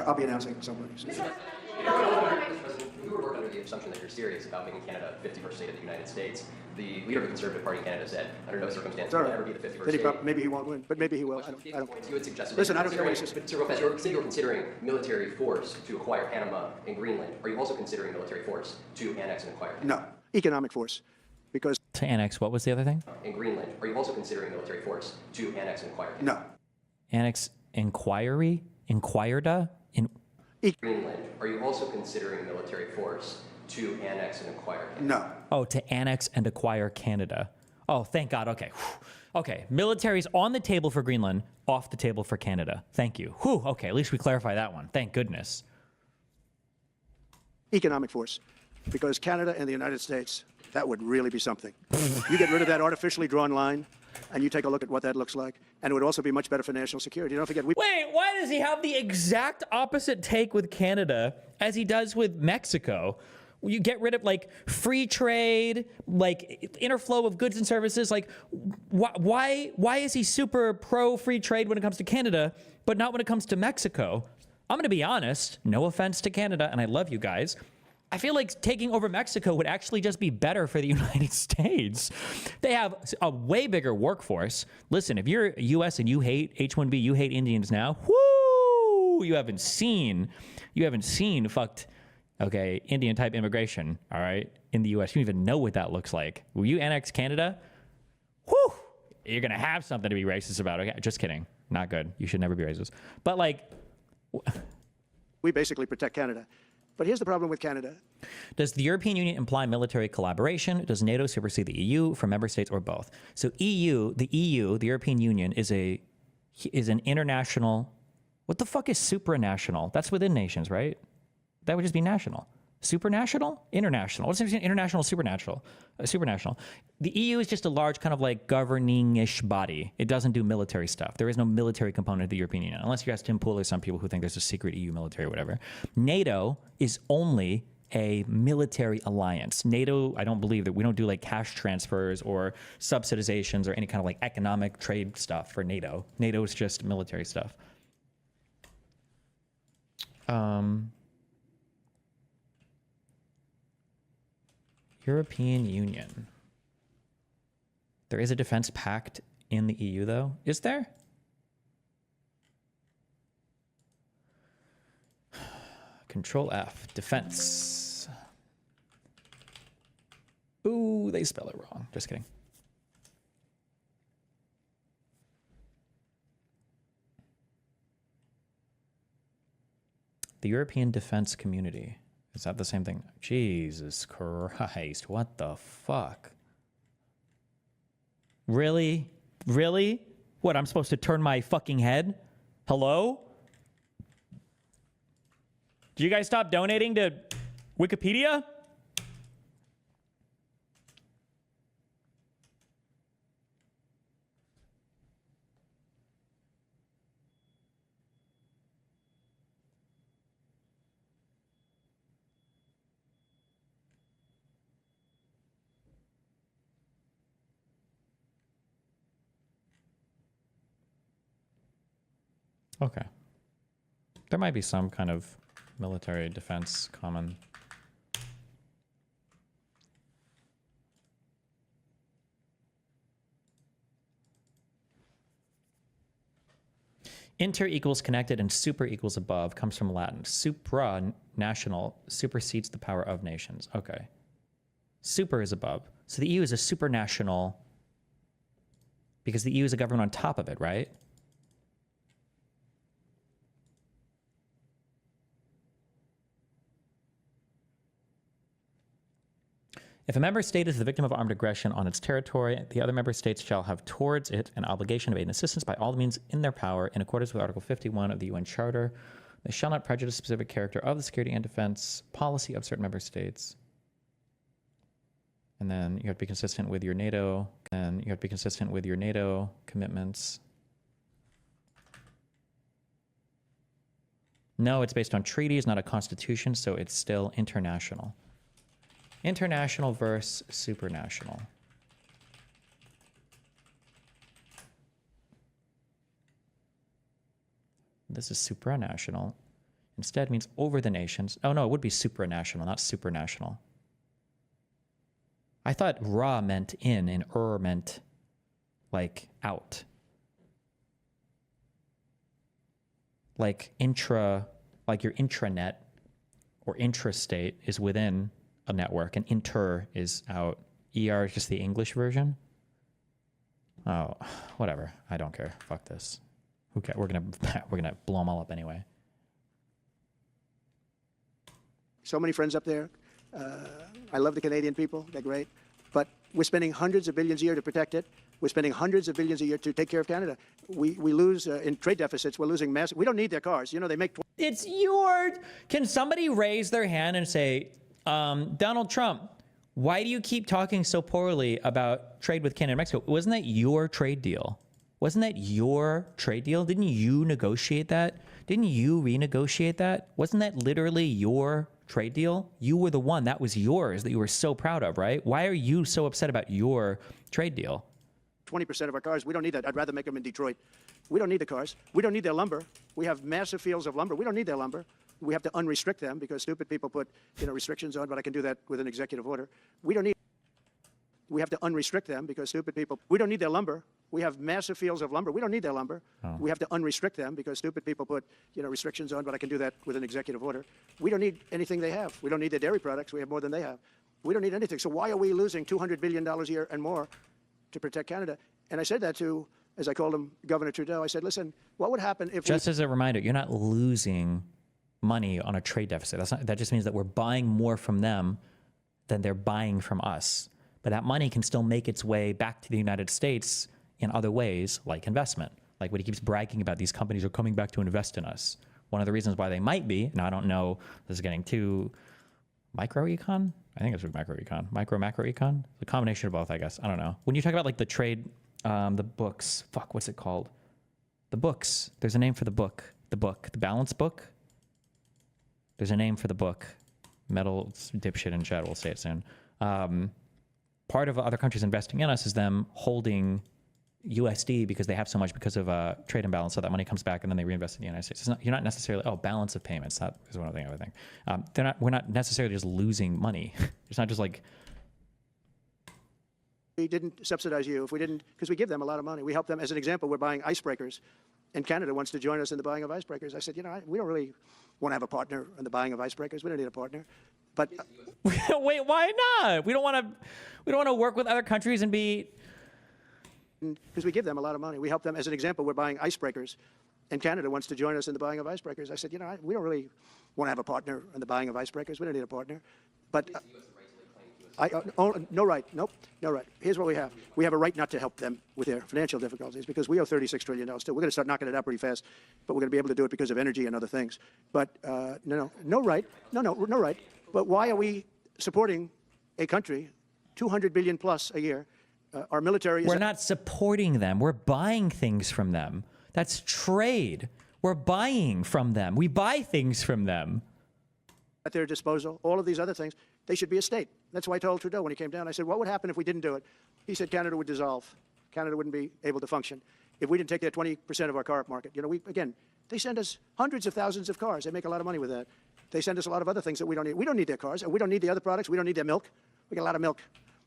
I'll be announcing somebody. We were working under the assumption that you're serious about making Canada 51st state of the United States. The leader of the Conservative Party in Canada said, under no circumstances will ever be the 51st state. Maybe he won't win, but maybe he will. I don't. You had suggested Listen, I don't care what he says. But Sir Lopez, you said you were considering military force to acquire Panama and Greenland. Are you also considering military force to annex and acquire Canada? No, economic force, because To annex, what was the other thing? In Greenland, are you also considering military force to annex and acquire Canada? no. Annex inquiry? Inquireda? In Greenland, are you also considering military force to annex and acquire Canada? No. Oh, to annex and acquire Canada. Oh, thank God. Okay. Okay. Military's on the table for Greenland, off the table for Canada. Thank you. Whew. Okay. At least we clarify that one. Thank goodness. Economic force, because Canada and the United States, that would really be something. You get rid of that artificially drawn line, and you take a look at what that looks like, and it would also be much better for national security. Don't forget, Wait, why does he have the exact opposite take with Canada as he does with Mexico? You get rid of like free trade, like interflow of goods and services. Like, why is he super pro free trade when it comes to Canada, but not when it comes to Mexico? I'm going to be honest. No offense to Canada, and I love you guys. I feel like taking over Mexico would actually just be better for the United States. They have a way bigger workforce. Listen, if you're U.S. and you hate H-1B, you hate Indians now, whoo, you haven't seen fucked, okay, Indian type immigration, all right, in the U.S. You don't even know what that looks like. Will you annex Canada? Whoo, you're going to have something to be racist about. Okay, just kidding. Not good. You should never be racist. But like, we basically protect Canada. But here's the problem with Canada. Does the European Union imply military collaboration? Does NATO supersede the EU for member states or both? So the European Union is an international. What the fuck is supranational? That's within nations, right? That would just be national. Supranational? International. What's the difference between international, supernatural? Supranational. The EU is just a large kind of like governing-ish body. It doesn't do military stuff. There is no military component of the European Union, unless you ask Tim Pool or some people who think there's a secret EU military or whatever. NATO is only a military alliance. NATO, I don't believe that we don't do like cash transfers or subsidizations or any kind of like economic trade stuff for NATO. NATO is just military stuff. European Union. There is a defense pact in the EU, though. Is there? Control F. Defense. Ooh, they spell it wrong. Just kidding. The European Defense Community. Is that the same thing? Jesus Christ, what the fuck? Really? Really? What, I'm supposed to turn my fucking head? Hello? Do you guys stop donating to Wikipedia? Okay. There might be some kind of military defense common. Inter equals connected and super equals above comes from Latin. Supranational supersedes the power of nations. Okay. Super is above. So the EU is a supranational because the EU is a government on top of it, right? If a member state is the victim of armed aggression on its territory, the other member states shall have towards it an obligation of aid and assistance by all means in their power in accordance with Article 51 of the UN Charter. They shall not prejudice the specific character of the security and defense policy of certain member states. And then you have to be consistent with your NATO, and you have to be consistent with your NATO commitments. No, it's based on treaties, not a constitution, so it's still international. International versus supranational. This is supranational. Instead means over the nations. Oh no, it would be supranational, not supranational. I thought ra meant in and meant like out. Like intra, like your intranet or intrastate is within a network, and inter is out. ER is just the English version. Oh, whatever. I don't care. Fuck this. Who cares? We're gonna blow them all up anyway. So many friends up there. I love the Canadian people. They're great. But we're spending hundreds of billions a year to protect it. We're spending hundreds of billions a year to take care of Canada. We lose in trade deficits. We're losing massive. We don't need their cars. You know, they make. It's your. Can somebody raise their hand and say, Donald Trump, why do you keep talking so poorly about trade with Canada and Mexico? Wasn't that your trade deal? Wasn't that your trade deal? Didn't you negotiate that? Didn't you renegotiate that? Wasn't that literally your trade deal? You were the one, that was yours, that you were so proud of, right? Why are you so upset about your trade deal? 20% of our cars. We don't need that. I'd rather make them in Detroit. We don't need the cars. We don't need their lumber. We have massive fields of lumber. We don't need their lumber. We have to unrestrict them because stupid people put, restrictions on, but I can do that with an executive order. We don't need. We have to unrestrict them because stupid people. We don't need their lumber. We have massive fields of lumber. We don't need their lumber. Oh. We have to unrestrict them because stupid people put, restrictions on, but I can do that with an executive order. We don't need anything they have. We don't need their dairy products. We have more than they have. We don't need anything. So why are we losing $200 billion a year and more to protect Canada? And I said that to, as I called him, Governor Trudeau. I said, listen, what would happen if Just as a reminder, you're not losing money on a trade deficit. That just means that we're buying more from them than they're buying from us. But that money can still make its way back to the United States in other ways, like investment. Like what he keeps bragging about, these companies are coming back to invest in us. One of the reasons why they might be, and I don't know, this is getting too microecon? I think it's microecon. Macroecon? A combination of both, I guess. I don't know. When you talk about like the trade, the books, what's it called? The books. There's a name for the book. The balance book. There's a name for the book. Metal dipshit in chat will say it soon. Part of other countries investing in us is them holding USD because they have so much because of trade imbalance, so that money comes back and then they reinvest in the United States. You're not necessarily, balance of payments. That is one other thing. We're not necessarily just losing money. It's not just like. We didn't subsidize you, if we didn't, because we give them a lot of money. We help them. As an example, we're buying icebreakers, and Canada wants to join us in the buying of icebreakers. I said, we don't really want to have a partner in the buying of icebreakers. We don't need a partner. But wait, why not? We don't want to work with other countries and be. Because we give them a lot of money. We help them. As an example, we're buying icebreakers, and Canada wants to join us in the buying of icebreakers. I said, we don't really want to have a partner in the buying of icebreakers. We don't need a partner. But no right. Nope. No right. Here's what we have. We have a right not to help them with their financial difficulties because we owe $36 trillion still. We're going to start knocking it out pretty fast, but we're going to be able to do it because of energy and other things. But no right. No right. But why are we supporting a country, $200 billion plus a year? Our military is. We're not supporting them. We're buying things from them. That's trade. We're buying from them. We buy things from them. At their disposal, all of these other things, they should be a state. That's why I told Trudeau when he came down, I said, what would happen if we didn't do it? He said Canada would dissolve. Canada wouldn't be able to function if we didn't take their 20% of our car market. They send us hundreds of thousands of cars. They make a lot of money with that. They send us a lot of other things that we don't need. We don't need their cars, and we don't need the other products. We don't need their milk. We get a lot of milk.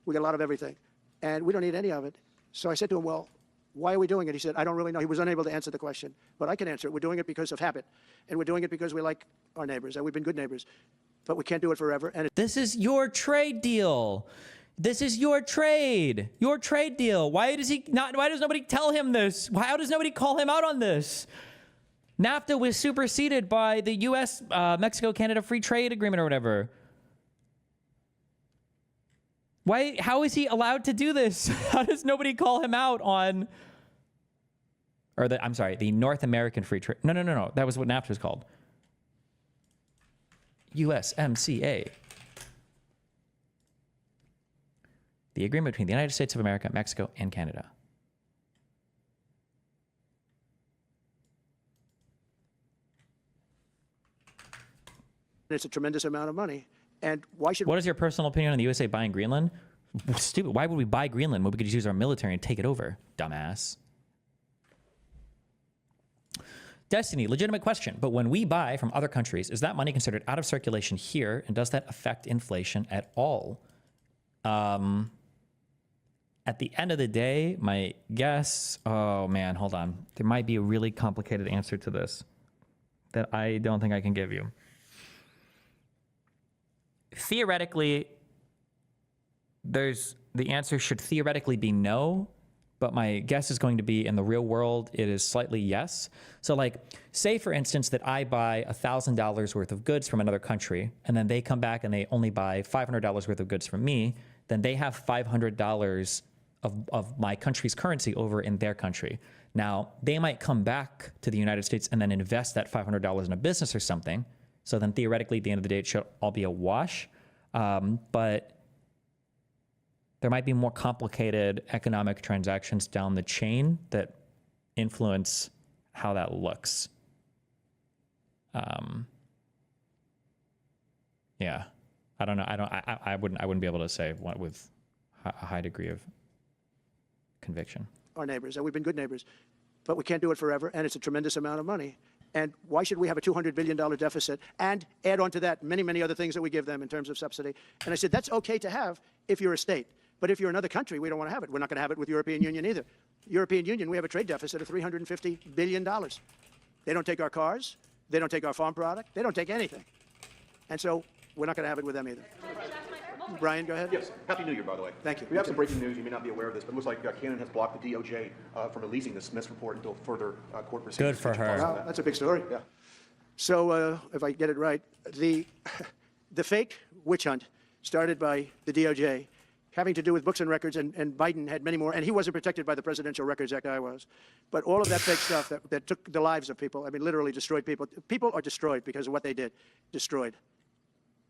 We get a lot of everything. And we don't need any of it. So I said to him, well, why are we doing it? He said, I don't really know. He was unable to answer the question. But I can answer it. We're doing it because of habit. And we're doing it because we like our neighbors, and we've been good neighbors. But we can't do it forever. And this is your trade deal. This is your trade deal. Why does nobody tell him this? How does nobody call him out on this? NAFTA was superseded by the U.S. Mexico-Canada Free Trade Agreement or whatever. Why? How is he allowed to do this? How does nobody call him out on? Or I'm sorry, the North American Free Trade. No. That was what NAFTA was called. USMCA. The agreement between the United States of America, Mexico, and Canada. It's a tremendous amount of money. And why should... What is your personal opinion on the USA buying Greenland? Stupid. Why would we buy Greenland when we could just use our military and take it over? Dumbass. Destiny, legitimate question. But when we buy from other countries, is that money considered out of circulation here? And does that affect inflation at all? At the end of the day, my guess... Oh, man, hold on. There might be a really complicated answer to this that I don't think I can give you. Theoretically, the answer should theoretically be no, but my guess is going to be in the real world, it is slightly yes. So like, say for instance that I buy $1,000 worth of goods from another country, and then they come back and they only buy $500 worth of goods from me, then they have $500 of my country's currency over in their country. Now, they might come back to the United States and then invest that $500 in a business or something. So then theoretically, at the end of the day, it should all be a wash. But there might be more complicated economic transactions down the chain that influence how that looks. Yeah, I don't know. I wouldn't be able to say what with a high degree of conviction. Our neighbors, and we've been good neighbors, but we can't do it forever, and it's a tremendous amount of money. And why should we have a $200 billion deficit and add on to that many, many other things that we give them in terms of subsidy? And I said, that's okay to have if you're a state. But if you're another country, we don't want to have it. We're not going to have it with European Union either. European Union, we have a trade deficit of $350 billion. They don't take our cars. They don't take our farm product. They don't take anything. And so we're not going to have it with them either. Brian, go ahead. Yes. Happy New Year, by the way. Thank you. We have some breaking news. You may not be aware of this, but it looks like Canada has blocked the DOJ from releasing this report until further court proceedings. Good for her. Wow, that's a big story. Yeah. So if I get it right, the fake witch hunt started by the DOJ having to do with books and records, and Biden had many more, and he wasn't protected by the Presidential Records Act, I was. But all of that fake stuff that took the lives of people, I mean, literally destroyed people. People are destroyed because of what they did. Destroyed.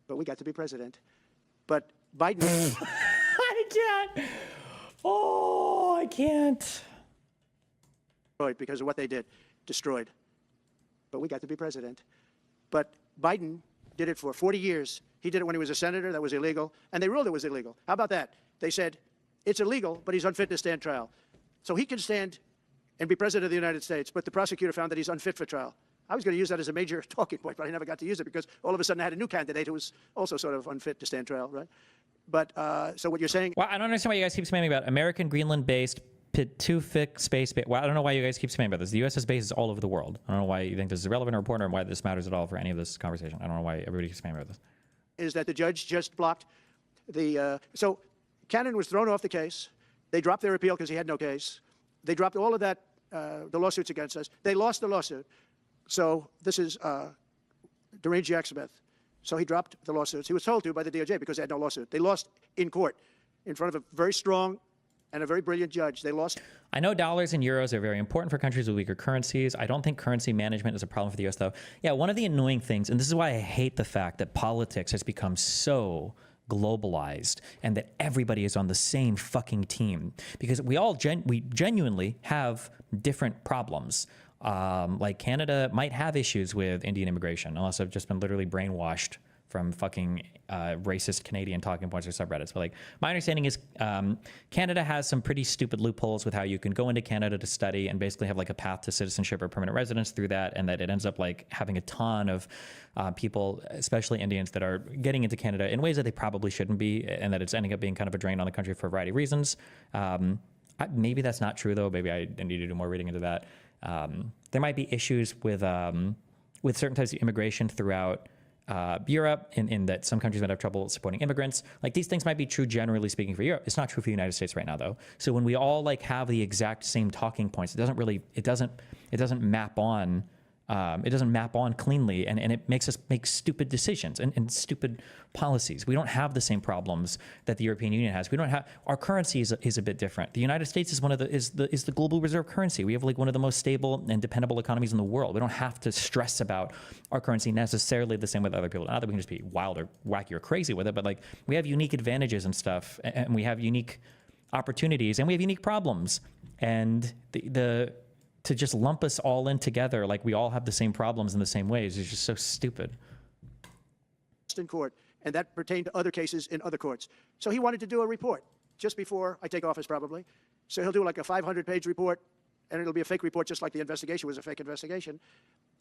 But we got to be president. But Biden... I can't. Oh, I can't. Destroyed because of what they did. Destroyed. But we got to be president. But Biden did it for 40 years. He did it when he was a senator. That was illegal. And they ruled it was illegal. How about that? They said, it's illegal, but he's unfit to stand trial. So he can stand and be president of the United States, but the prosecutor found that he's unfit for trial. I was going to use that as a major talking point, but I never got to use it because all of a sudden I had a new candidate who was also sort of unfit to stand trial, right? But so what you're saying... Well, I don't understand why you guys keep spamming about American Greenland-based Pituffik space. Well, I don't know why you guys keep spamming about this. The U.S.'s bases all over the world. I don't know why you think this is relevant or important or why this matters at all for any of this conversation. I don't know why everybody keeps spamming about this. Is that the judge just blocked the... So Cannon was thrown off the case. They dropped their appeal because he had no case. They dropped all of that, the lawsuits against us. They lost the lawsuit. So this is Doreen Jack Smith. So he dropped the lawsuits. He was told to by the DOJ because they had no lawsuit. They lost in court in front of a very strong and a very brilliant judge. They lost. I know dollars and euros are very important for countries with weaker currencies. I don't think currency management is a problem for the U.S., though. Yeah, one of the annoying things, and this is why I hate the fact that politics has become so globalized and that everybody is on the same fucking team, because we all genuinely have different problems. Like Canada might have issues with Indian immigration, unless I've just been literally brainwashed from fucking racist Canadian talking points or subreddits. But like, my understanding is Canada has some pretty stupid loopholes with how you can go into Canada to study and basically have like a path to citizenship or permanent residence through that, and that it ends up like having a ton of people, especially Indians, that are getting into Canada in ways that they probably shouldn't be, and that it's ending up being kind of a drain on the country for a variety of reasons. Maybe that's not true, though. Maybe I need to do more reading into that. There might be issues with certain types of immigration throughout Europe, in that some countries might have trouble supporting immigrants. Like, these things might be true generally speaking for Europe. It's not true for the United States right now, though. So when we all like have the exact same talking points, it doesn't map on It doesn't map on cleanly, and it makes us make stupid decisions and stupid policies. We don't have the same problems that the European Union has. We don't have, our currency is a bit different. The United States is the global reserve currency. We have like one of the most stable and dependable economies in the world. We don't have to stress about our currency necessarily the same with other people. Not that we can just be wild or wacky or crazy with it, but like we have unique advantages and stuff, and we have unique opportunities, and we have unique problems. And to just lump us all in together like we all have the same problems in the same ways is just so stupid. In court, and that pertained to other cases in other courts. So he wanted to do a report just before I take office, probably. So he'll do like a 500-page report, and it'll be a fake report, just like the investigation was a fake investigation.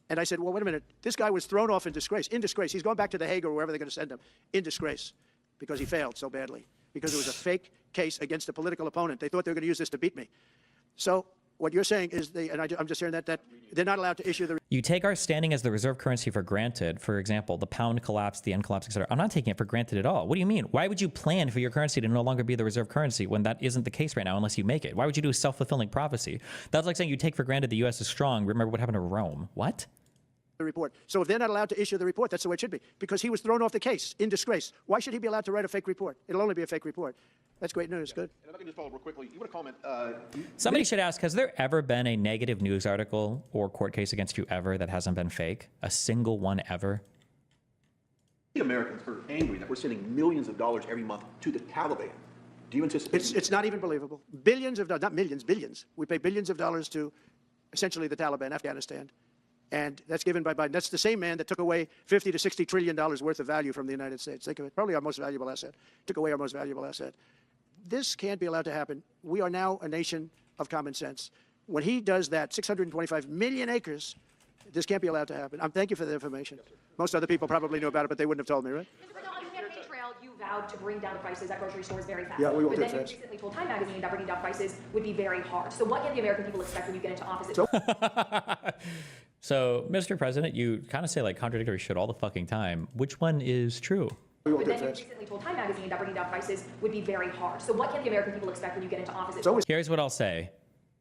And I said, well, wait a minute. This guy was thrown off in disgrace. In disgrace. He's going back to The Hague or wherever they're going to send him. In disgrace, because he failed so badly. Because it was a fake case against a political opponent. They thought they were going to use this to beat me. So what you're saying is, I'm just hearing that they're not allowed to issue the... You take our standing as the reserve currency for granted. For example, the pound collapsed, the yen collapsed, etc. I'm not taking it for granted at all. What do you mean? Why would you plan for your currency to no longer be the reserve currency when that isn't the case right now unless you make it? Why would you do a self-fulfilling prophecy? That's like saying you take for granted the U.S. is strong. Remember what happened to Rome. What? The report. So if they're not allowed to issue the report, that's the way it should be. Because he was thrown off the case in disgrace. Why should he be allowed to write a fake report? It'll only be a fake report. That's great news. Good. And if I can just follow real quickly, you want to comment? Somebody should ask, has there ever been a negative news article or court case against you ever that hasn't been fake? A single one ever? The Americans are angry that we're sending millions of dollars every month to the Taliban. Do you anticipate? It's not even believable. Billions of dollars, not millions, billions. We pay billions of dollars to essentially the Taliban, Afghanistan. And that's given by Biden. That's the same man that took away $50 to $60 trillion worth of value from the United States. Think of it. Probably our most valuable asset. Took away our most valuable asset. This can't be allowed to happen. We are now a nation of common sense. When he does that, 625 million acres, this can't be allowed to happen. Thank you for the information. Most other people probably knew about it, but they wouldn't have told me, right? Mr. President, on the campaign trail, you vowed to bring down the prices at grocery stores very fast. Yeah, we will but do it then fast. you recently told Time Magazine that bringing down prices would be very hard. So what can the American people expect when you get into office? So, Mr. President, you kind of say like contradictory shit all the fucking time. Which one is true? But then you recently told Time Magazine that bringing down prices would be very hard. So what can the American people expect when you get into office? Here's what I'll say.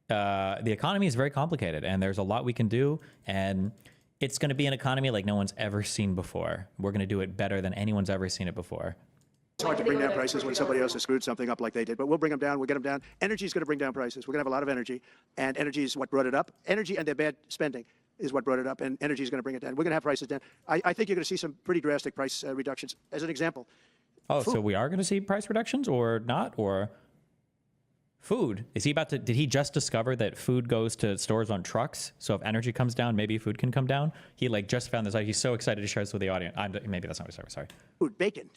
The economy is very complicated, and there's a lot we can do, and it's going to be an economy like no one's ever seen before. We're going to do it better than anyone's ever seen it before. It's hard to bring down prices when somebody else has screwed something up like they did, but we'll bring them down. We'll get them down. Energy is going to bring down prices. We're going to have a lot of energy, and energy is what brought it up. Energy and their bad spending is what brought it up, and energy is going to bring it down. We're going to have prices down. I think you're going to see some pretty drastic price reductions. As an example. Oh, so we are going to see price reductions or not? Or food? Is he about to, did he just discover that food goes to stores on trucks? So if energy comes down, maybe food can come down? He like just found this out. He's so excited to share this with the audience. Maybe that's not what sorry. Food, bacon,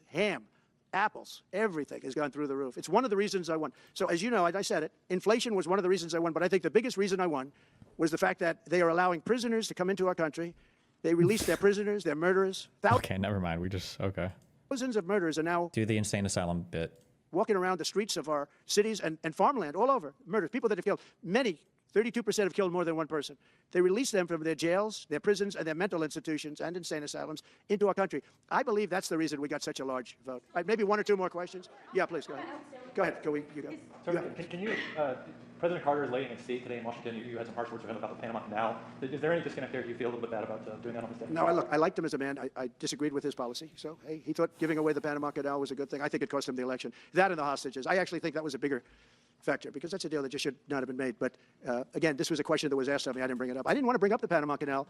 ham, apples, everything has gone through the roof. It's one of the reasons I won. So as you know, I said it, inflation was one of the reasons I won, but I think the biggest reason I won was the fact that they are allowing prisoners to come into our country. They released their prisoners, their murderers. Okay, never mind. Okay. Thousands of murderers are now do the insane asylum bit. Walking around the streets of our cities and farmland all over. Murders, people that have killed, many, 32% have killed more than one person. They release them from their jails, their prisons, and their mental institutions and insane asylums into our country. I believe that's the reason we got such a large vote. Maybe one or two more questions? Yeah, please, go ahead. Go ahead, you go. Sir, can you, President Carter is laying in state today in Washington. You had some harsh words for him about the Panama Canal. Is there any disconnect there? Do you feel a little bit bad about doing that on this day? No, I liked him as a man. I disagreed with his policy. So, hey, he thought giving away the Panama Canal was a good thing. I think it cost him the election. That and the hostages. I actually think that was a bigger factor because that's a deal that just should not have been made. But again, this was a question that was asked of me. I didn't bring it up. I didn't want to bring up the Panama Canal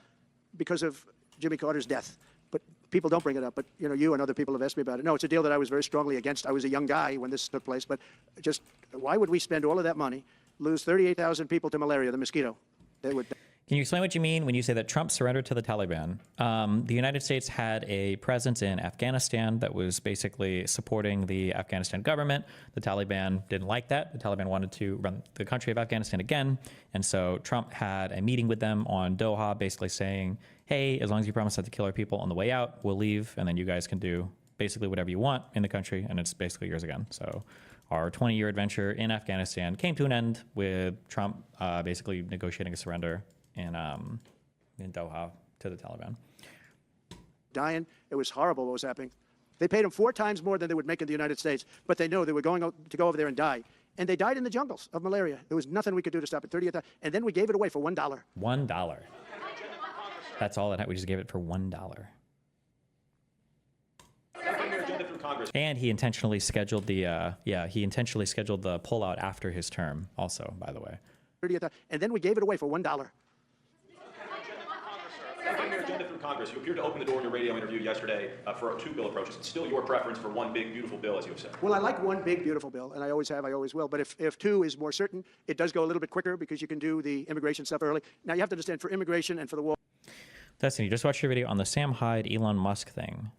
because of Jimmy Carter's death. But people don't bring it up. But, you and other people have asked me about it. No, it's a deal that I was very strongly against. I was a young guy when this took place. But just why would we spend all of that money, lose 38,000 people to malaria, the mosquito? They would. Can you explain what you mean when you say that Trump surrendered to the Taliban? The United States had a presence in Afghanistan that was basically supporting the Afghanistan government. The Taliban didn't like that. The Taliban wanted to run the country of Afghanistan again. And so Trump had a meeting with them on Doha, basically saying, hey, as long as you promise not to kill our people on the way out, we'll leave. And then you guys can do basically whatever you want in the country. And it's basically yours again. So our 20-year adventure in Afghanistan came to an end with Trump basically negotiating a surrender in Doha to the Taliban. Dying. It was horrible what was happening. They paid them 4 times more than they would make in the United States, but they know they were going to go over there and die. And they died in the jungles of malaria. There was nothing we could do to stop it. 38,000. And then we gave it away for $1. $1. That's all that we just gave it for $1. And he intentionally scheduled the pullout after his term also, by the way. And then we gave it away for $1. Your agenda through Congress. You appeared to open the door in your radio interview yesterday for two bill approaches. It's still your preference for one big, beautiful bill, as you have said. Well, I like one big, beautiful bill, and I always have, I always will. But if two is more certain, it does go a little bit quicker because you can do the immigration stuff early. Now, you have to understand, for immigration and for the wall. Dustin, you just watched your video on the Sam Hyde, Elon Musk thing.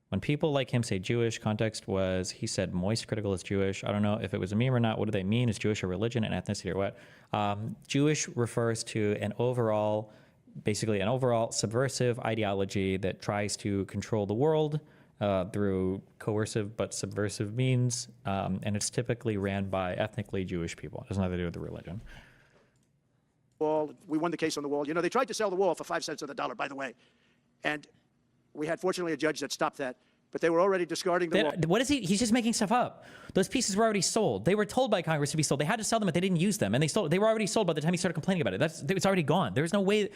When people like him say Jewish, context was he said moist critical is Jewish. I don't know if it was a meme or not. What do they mean? Is Jewish a religion and ethnicity or what? Jewish refers to an overall, basically an overall subversive ideology that tries to control the world through coercive but subversive means. And it's typically ran by ethnically Jewish people. It doesn't have to do with the religion. Wall, we won the case on the wall. You know, they tried to sell the wall for 5 cents on the dollar, by the way. And we had, fortunately, a judge that stopped that. But they were already discarding the wall. What is he? He's just making stuff up. Those pieces were already sold. They were told by Congress to be sold. They had to sell them, but they didn't use them. And they were already sold by the time he started complaining about it. It's already gone. There's no way.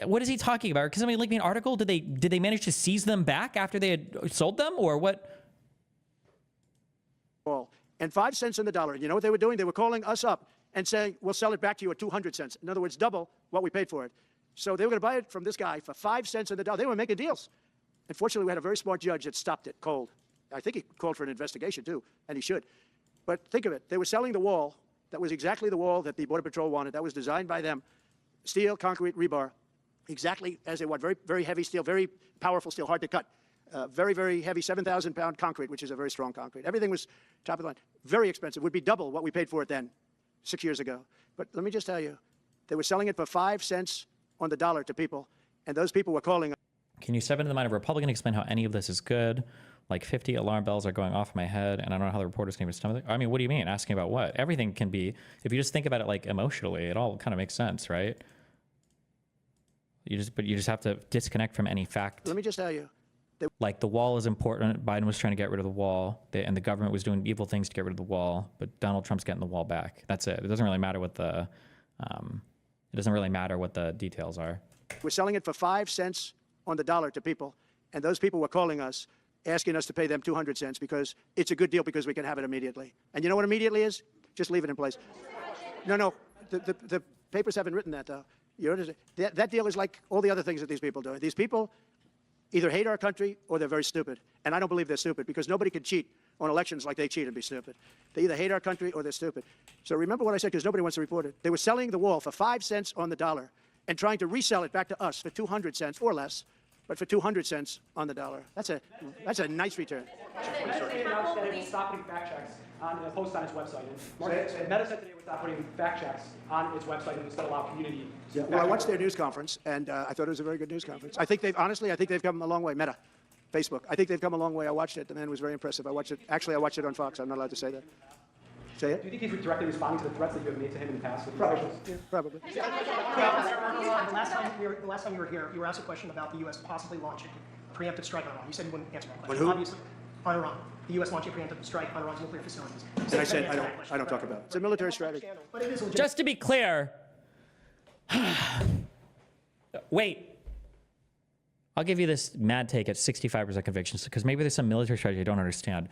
What is he talking about? Because somebody linked me an article. Did they manage to seize them back after they had sold them, or what? And 5 cents on the dollar. You know what they were doing? They were calling us up and saying, we'll sell it back to you at 200 cents. In other words, double what we paid for it. So they were going to buy it from this guy for 5 cents on the dollar. They were making deals. Unfortunately, we had a very smart judge that stopped it cold. I think he called for an investigation, too, and he should. But think of it. They were selling the wall. That was exactly the wall that the Border Patrol wanted. That was designed by them. Steel, concrete, rebar, exactly as they want. Very, very heavy steel, very powerful steel, hard to cut. Very, very heavy 7,000-pound concrete, which is a very strong concrete. Everything was top of the line. Very expensive. Would be double what we paid for it then, 6 years ago. But let me just tell you, they were selling it for 5 cents on the dollar to people, and those people were calling. Can you step into the mind of a Republican and explain how any of this is good? Like 50 alarm bells are going off in my head, and I don't know how the reporters can even stomach it. I mean, what do you mean? Asking about what? Everything can be, if you just think about it like emotionally, it all kind of makes sense, right? But you just have to disconnect from any fact. Let me just tell you. Like the wall is important. Biden was trying to get rid of the wall, and the government was doing evil things to get rid of the wall, but Donald Trump's getting the wall back. That's it. It doesn't really matter what the, details are. We're selling it for 5 cents on the dollar to people, and those people were calling us, asking us to pay them 200 cents because it's a good deal because we can have it immediately. And you know what immediately is? Just leave it in place. No, the papers haven't written that, though. You understand? That deal is like all the other things that these people do. These people either hate our country or they're very stupid. And I don't believe they're stupid because nobody can cheat on elections like they cheat and be stupid. They either hate our country or they're stupid. So remember what I said because nobody wants to report it. They were selling the wall for 5 cents on the dollar and trying to resell it back to us for 200 cents or less, but for 200 cents on the dollar. That's a nice return. Meta announced that it will stop putting fact checks on the post on its website. Meta said today it would stop putting fact checks on its website and instead allow community. Yeah, well, I watched their news conference, and I thought it was a very good news conference. I think they've come a long way. Meta, Facebook. I think they've come a long way. I watched it. The man was very impressive. I watched it. Actually, I watched it on Fox. I'm not allowed to say that. Say it? Do you think he's directly responding to the threats that you have made to him in the past? Probably. Yeah, probably. The last time you were here, you were asked a question about the U.S. possibly launching a preemptive strike on Iran. You said you wouldn't answer that question. On who? Obviously, on Iran. The U.S. launching a preemptive strike on Iran's nuclear facilities. And I said I don't talk about it. It's a military strategy. Just to be clear, wait. I'll give you this mad take at 65% convictions because maybe there's some military strategy I don't understand.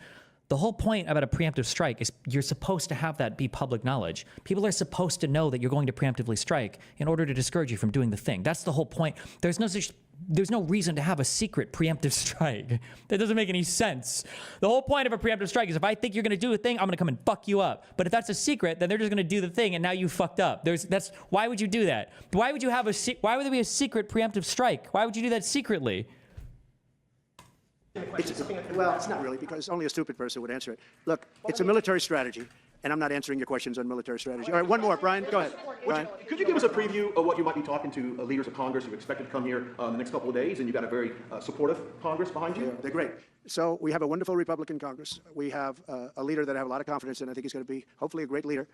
The whole point about a preemptive strike is you're supposed to have that be public knowledge. People are supposed to know that you're going to preemptively strike in order to discourage you from doing the thing. That's the whole point. There's no reason to have a secret preemptive strike. That doesn't make any sense. The whole point of a preemptive strike is if I think you're going to do a thing, I'm going to come and fuck you up. But if that's a secret, then they're just going to do the thing and now you fucked up. Why would you do that? Why would there be a secret preemptive strike? Why would you do that secretly? Well, it's not really, because only a stupid person would answer it. Look, it's a military strategy, and I'm not answering your questions on military strategy. All right, one more. Brian, go ahead. Brian. Could you give us a preview of what you might be talking to leaders of Congress who are expected to come here in the next couple of days, and you've got a very supportive Congress behind you? Yeah, they're great. So we have a wonderful Republican Congress. We have a leader that I have a lot of confidence in. I think he's going to be, hopefully, a great leader,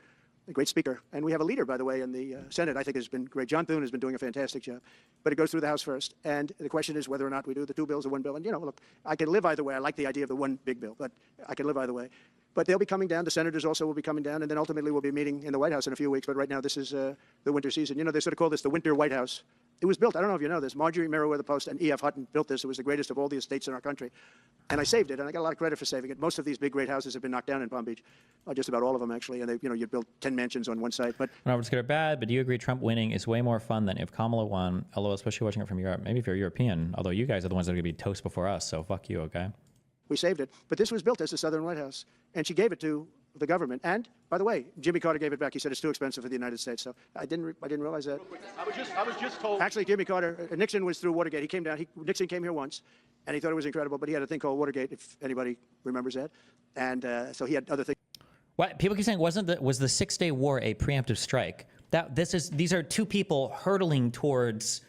a great speaker. And we have a leader, by the way, in the Senate I think has been great. John Thune has been doing a fantastic job. But it goes through the House first. And the question is whether or not we do the two bills or one bill. And, you know, look, I can live either way. I like the idea of the one big bill, but I can live either way. But they'll be coming down. The senators also will be coming down. And then ultimately we'll be meeting in the White House in a few weeks. But right now this is the winter season. You know, they sort of call this the winter White House. It was built, I don't know if you know this, Marjorie Meriwether Post and E.F. Hutton built this. It was the greatest of all the estates in our country. And I saved it, and I got a lot of credit for saving it. Most of these big, great houses have been knocked down in Palm Beach, just about all of them, actually. And they, you built 10 mansions on one site. But Robert's good or bad, but do you agree Trump winning is way more fun than if Kamala won, although especially watching it from Europe? Maybe if you're European, although you guys are the ones that are going to be toast before us, so fuck you, okay? we saved it. But this was built as the Southern White House, and she gave it to the government. And by the way, Jimmy Carter gave it back. He said it's too expensive for the United States. So I didn't realize that. I was just told. Actually, Jimmy Carter, Nixon was through Watergate. He came down. Nixon came here once, and he thought it was incredible. But he had a thing called Watergate, if anybody remembers that. And so he had other things. What people keep saying was the 6 Day War a preemptive strike? These are two people hurtling towards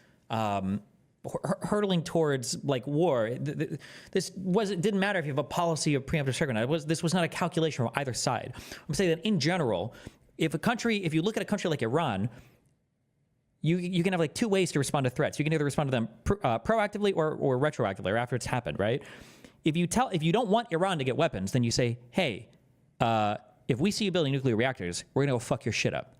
like war. This didn't matter if you have a policy of preemptive strike or not. This was not a calculation from either side. I'm saying that in general, if you look at a country like Iran, you can have like two ways to respond to threats. You can either respond to them proactively or retroactively, or after it's happened, right? If you don't want Iran to get weapons, then you say, hey, if we see you building nuclear reactors, we're gonna go fuck your shit up,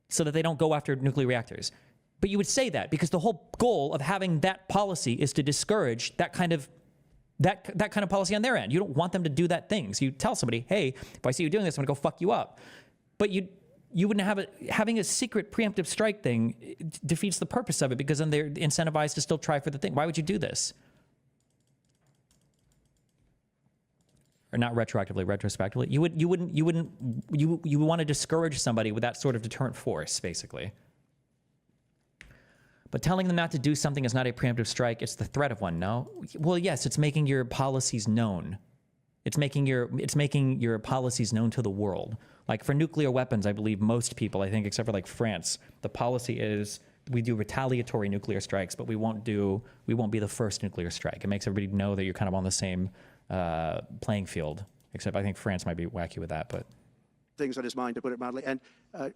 so that they don't go after nuclear reactors. But you would say that because the whole goal of having that policy is to discourage that kind of policy on their end. You don't want them to do that thing. So you tell somebody, hey, if I see you doing this, I'm gonna go fuck you up. But you wouldn't have having a secret preemptive strike thing defeats the purpose of it, because then they're incentivized to still try for the thing. Why would you do this? Or not retroactively, retrospectively. You want to discourage somebody with that sort of deterrent force, basically. But telling them not to do something is not a preemptive strike. It's the threat of one. No. Well, yes, it's making your policies known. It's making your policies known to the world. Like for nuclear weapons, I believe most people, I think, except for like France, the policy is we do retaliatory nuclear strikes, but we won't be the first nuclear strike. It makes everybody know that you're kind of on the same playing field. Except I think France might be wacky with that, but things on his mind, to put it mildly. And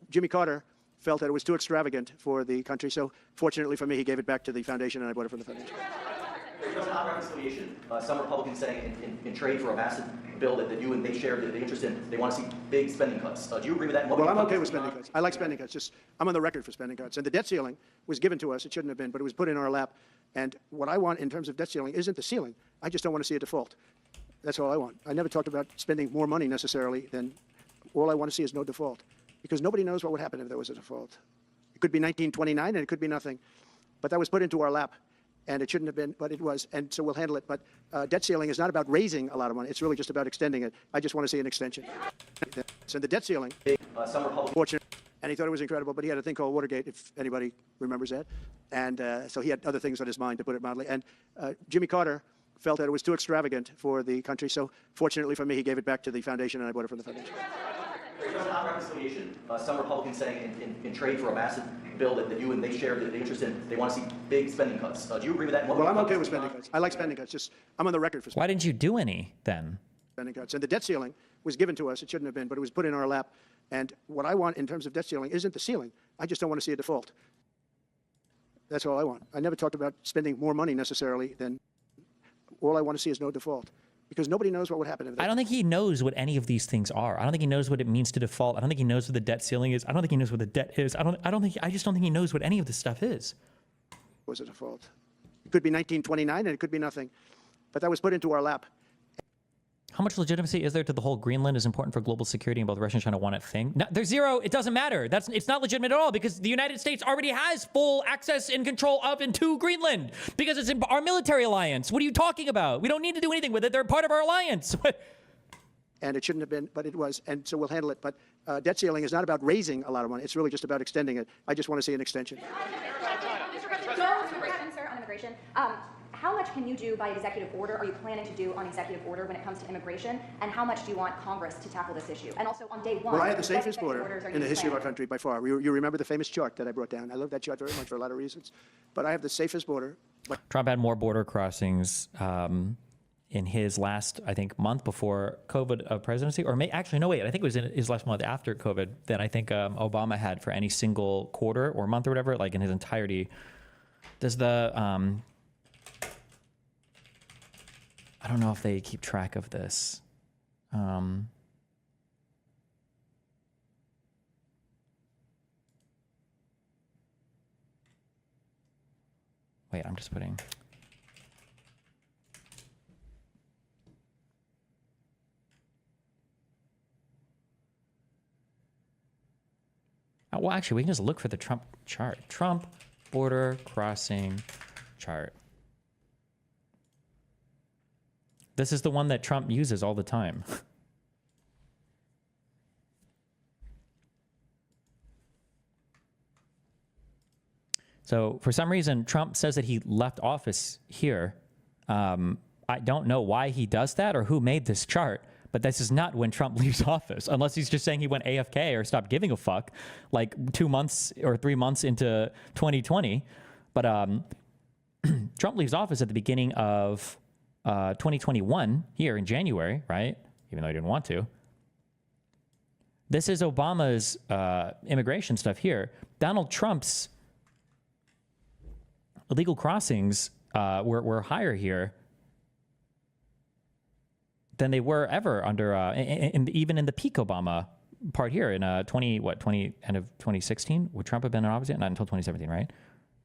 Jimmy Carter felt that it was too extravagant for the country. So fortunately for me, he gave it back to the foundation, and I bought it from the foundation. There's not reconciliation. Some Republicans saying in trade for a massive bill that you and they share the interest in, they want to see big spending cuts. Do you agree with that? Well, I'm okay with spending cuts. I like spending cuts. Just I'm on the record for spending cuts. And the debt ceiling was given to us. It shouldn't have been, but it was put in our lap. And what I want in terms of debt ceiling isn't the ceiling. I just don't want to see a default. That's all I want. I never talked about spending more money necessarily than all I want to see is no default, because nobody knows what would happen if there was a default. It could be 1929 and it could be nothing, but that was put into our lap, and it shouldn't have been, but it was, and so we'll handle it. But debt ceiling is not about raising a lot of money. It's really just about extending it. I just want to see an extension. So the debt ceiling, fortunately, and he thought it was incredible, but he had a thing called Watergate, if anybody remembers that. And so he had other things on his mind, to put it mildly. And Jimmy Carter felt that it was too extravagant for the country. So fortunately for me, he gave it back to the foundation, and I bought it from the foundation. There's not reconciliation. Some Republicans saying in trade for a massive bill that you and they share the interest in, they want to see big spending cuts. Do you agree with that? Well, I'm okay with spending cuts. I like spending cuts. Just I'm on the record for why didn't you do any then? Spending cuts. And the debt ceiling was given to us. It shouldn't have been, but it was put in our lap. And what I want in terms of debt ceiling isn't the ceiling. I just don't want to see a default. That's all I want. I never talked about spending more money necessarily than all I want to see is no default, because nobody knows what would happen if I don't think he knows what any of these things are. I don't think he knows what it means to default. I don't think he knows what the debt ceiling is. I don't think he knows what the debt is. I just don't think he knows what any of this stuff is. Was a default. It could be 1929 and it could be nothing, but that was put into our lap. How much legitimacy is there to the whole Greenland is important for global security and both Russia and China want it thing? No, there's zero. It doesn't matter. It's not legitimate at all, because the United States already has full access and control of and to Greenland, because it's in our military alliance. What are you talking about? We don't need to do anything with it. They're part of our alliance. And it shouldn't have been, but it was. And so we'll handle it. But debt ceiling is not about raising a lot of money. It's really just about extending it. I just want to see an extension. Sir, on immigration. How much can you do by executive order, are you planning to do on executive order when it comes to immigration? And how much do you want Congress to tackle this issue? And also on day one, well, I have the safest border in the history of our country by far. You remember the famous chart that I brought down. I love that chart very much for a lot of reasons. But I have the safest border. Trump had more border crossings in his last, I think, month before COVID presidency, or actually, no, wait, I think it was in his last month after COVID than I think Obama had for any single quarter or month or whatever, like in his entirety. Does the... I don't know if they keep track of this. Wait, I'm just putting. Well, actually, we can just look for the Trump chart. Trump border crossing chart. This is the one that Trump uses all the time. So for some reason, Trump says that he left office here. I don't know why he does that or who made this chart, but this is not when Trump leaves office, unless he's just saying he went AFK or stopped giving a fuck like 2 months or 3 months into 2020. But Trump leaves office at the beginning of 2021 here in January, right? Even though he didn't want to. This is Obama's immigration stuff here. Donald Trump's illegal crossings were higher here than they were ever under, even in the peak Obama part here in end of 2016? Would Trump have been in office yet? Not until 2017, right?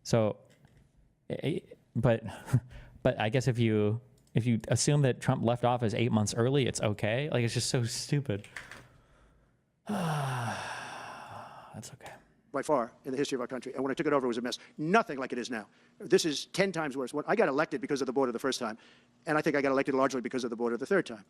So, but I guess if you assume that Trump left office 8 months early, it's okay. Like, it's just so stupid. That's okay. By far in the history of our country. And when I took it over, it was a mess. Nothing like it is now. This is 10 times worse. I got elected because of the border the first time, and I think I got elected largely because of the border the third time.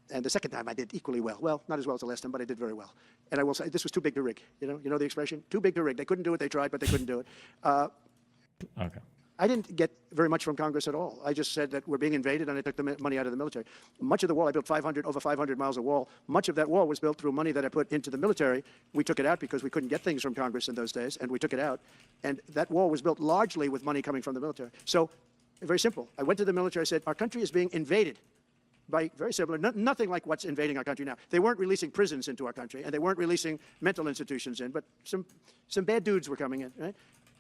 And the second time I did equally well. Well, not as well as the last time, but I did very well. And I will say, this was too big to rig. You know the expression? Too big to rig. They couldn't do it. They tried, but they couldn't do it. Okay. I didn't get very much from Congress at all. I just said that we're being invaded, and I took the money out of the military. Much of the wall, I built over 500 miles of wall. Much of that wall was built through money that I put into the military. We took it out because we couldn't get things from Congress in those days, and we took it out. And that wall was built largely with money coming from the military. So, very simple. I went to the military, I said, our country is being invaded by very similar, nothing like what's invading our country now. They weren't releasing prisons into our country, and they weren't releasing mental institutions in, but some bad dudes were coming in, right?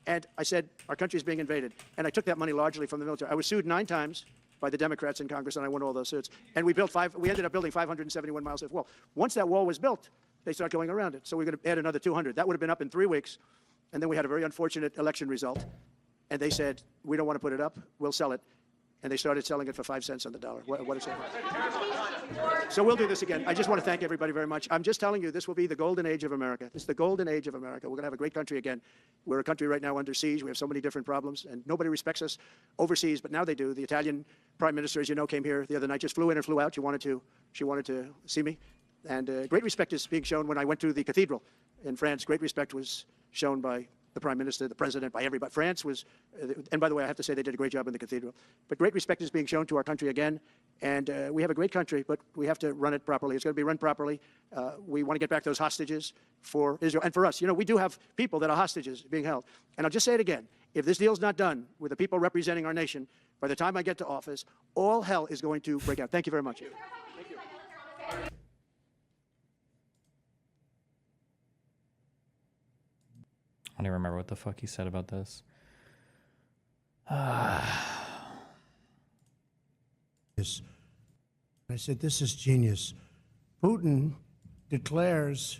And I said, our country is being invaded. And I took that money largely from the military. I was sued 9 times by the Democrats in Congress, and I won all those suits. And we ended up building 571 miles of wall. Once that wall was built, they started going around it. So we're going to add another 200. That would have been up in 3 weeks. And then we had a very unfortunate election result. And they said, we don't want to put it up. We'll sell it. And they started selling it for 5 cents on the dollar. What is it? So we'll do this again. I just want to thank everybody very much. I'm just telling you, this will be the golden age of America. It's the golden age of America. We're going to have a great country again. We're a country right now under siege. We have so many different problems, and nobody respects us overseas, but now they do. The Italian prime minister, as you know, came here the other night, just flew in and flew out. She wanted to see me. And great respect is being shown when I went to the cathedral in France. Great respect was shown by the prime minister, the president, by everybody. France was, and by the way, I have to say they did a great job in the cathedral. But great respect is being shown to our country again. And we have a great country, but we have to run it properly. It's going to be run properly. We want to get back those hostages for Israel and for us. You know, we do have people that are hostages being held. And I'll just say it again. If this deal's not done with the people representing our nation, by the time I get to office, all hell is going to break out. Thank you very much. Thank you. I don't even remember what the fuck he said about this. I said, this is genius. Putin declares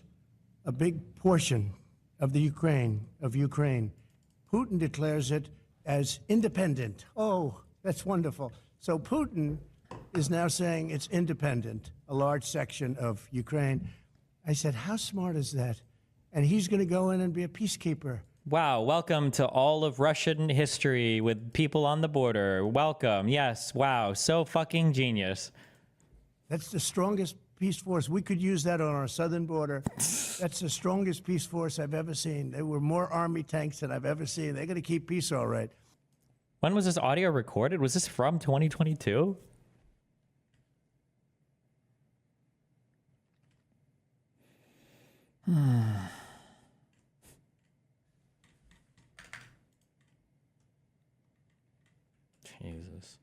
a big portion of the Ukraine. Putin declares it as independent. Oh, that's wonderful. So Putin is now saying it's independent, a large section of Ukraine. I said, how smart is that? And he's going to go in and be a peacekeeper. Wow, welcome to all of Russian history with people on the border. Welcome. Yes, wow, so fucking genius. That's the strongest peace force. We could use that on our southern border. That's the strongest peace force I've ever seen. There were more army tanks than I've ever seen. They're going to keep peace all right. When was this audio recorded? Was this from 2022? Jesus.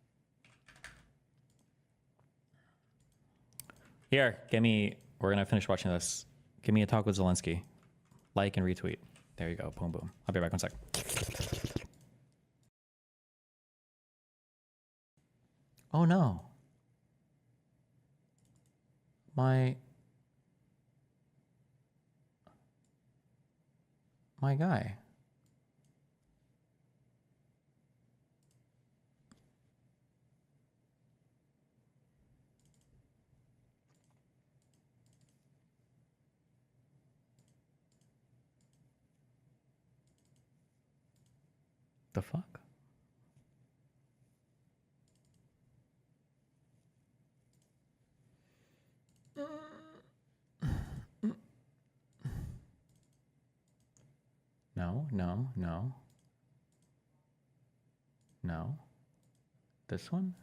Here, we're going to finish watching this. Give me a talk with Zelensky. Like and retweet. There you go. Boom, boom. I'll be back 1 sec. Oh no. My guy. The fuck? No, no, no. No. This one?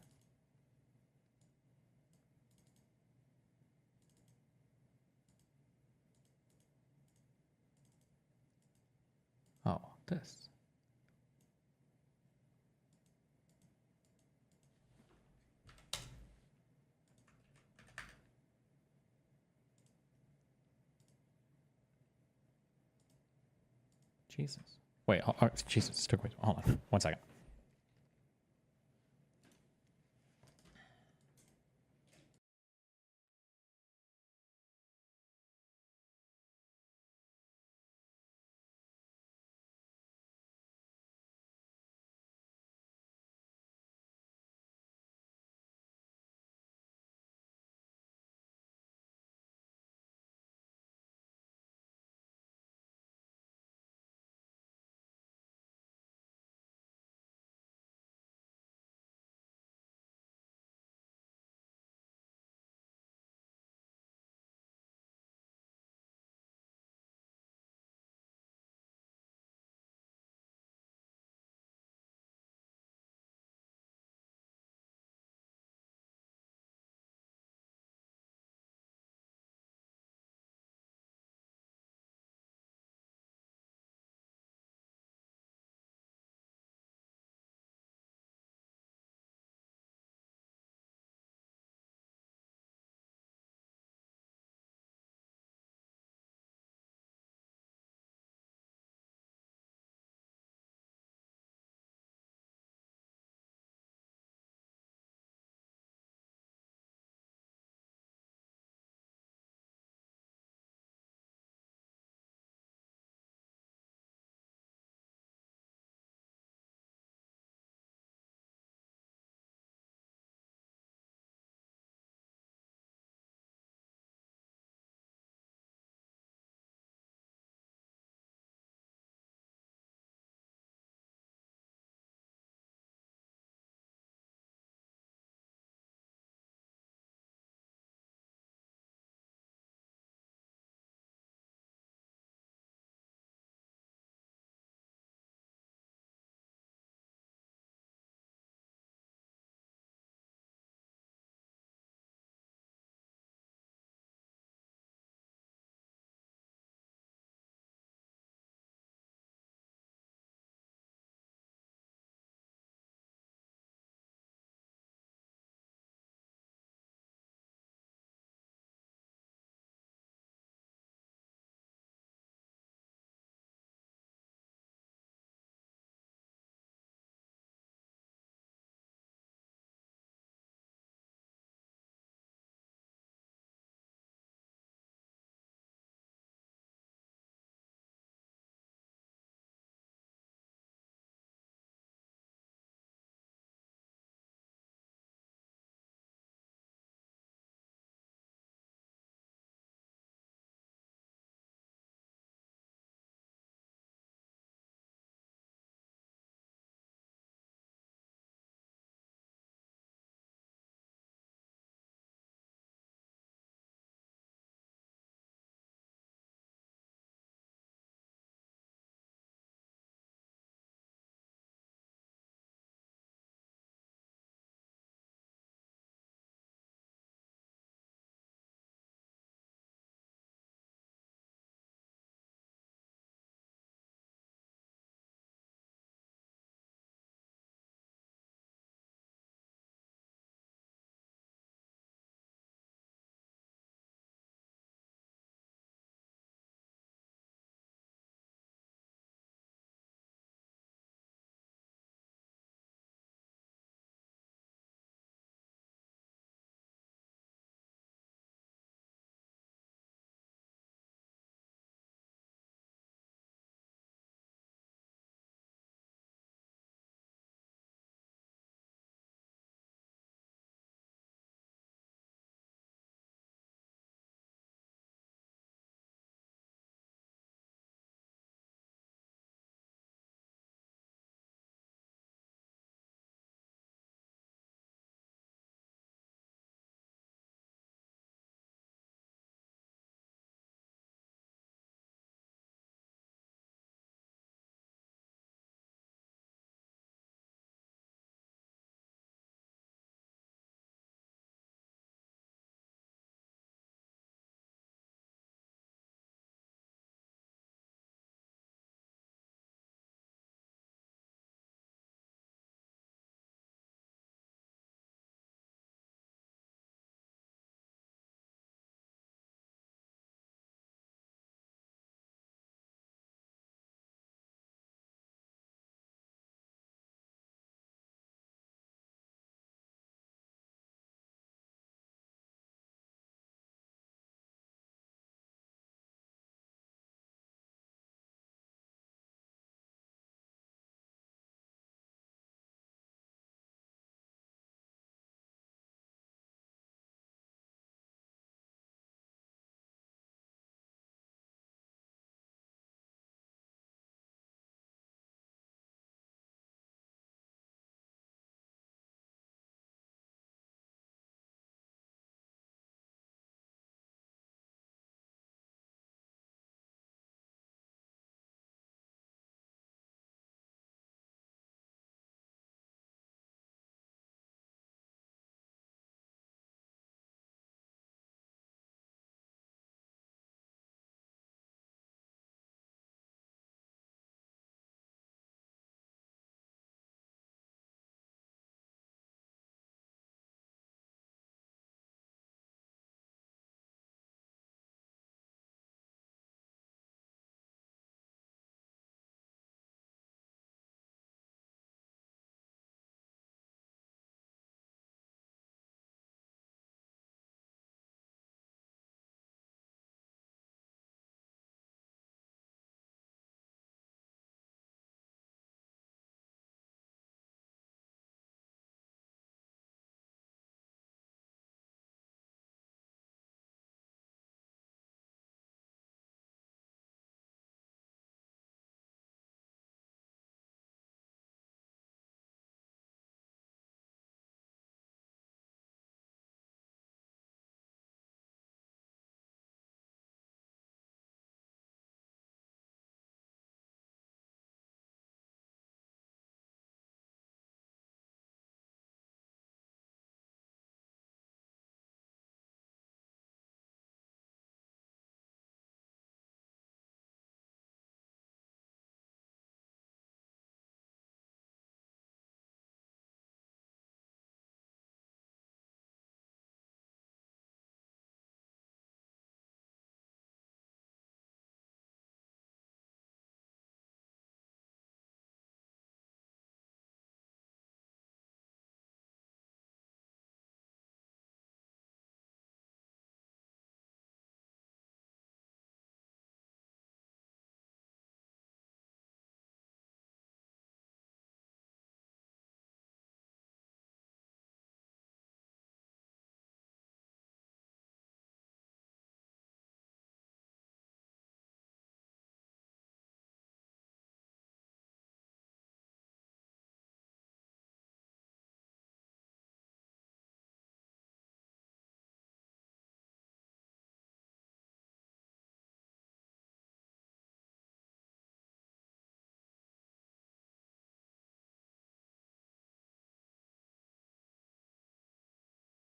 Oh, this. Jesus. Wait, Jesus, hold on 1 second.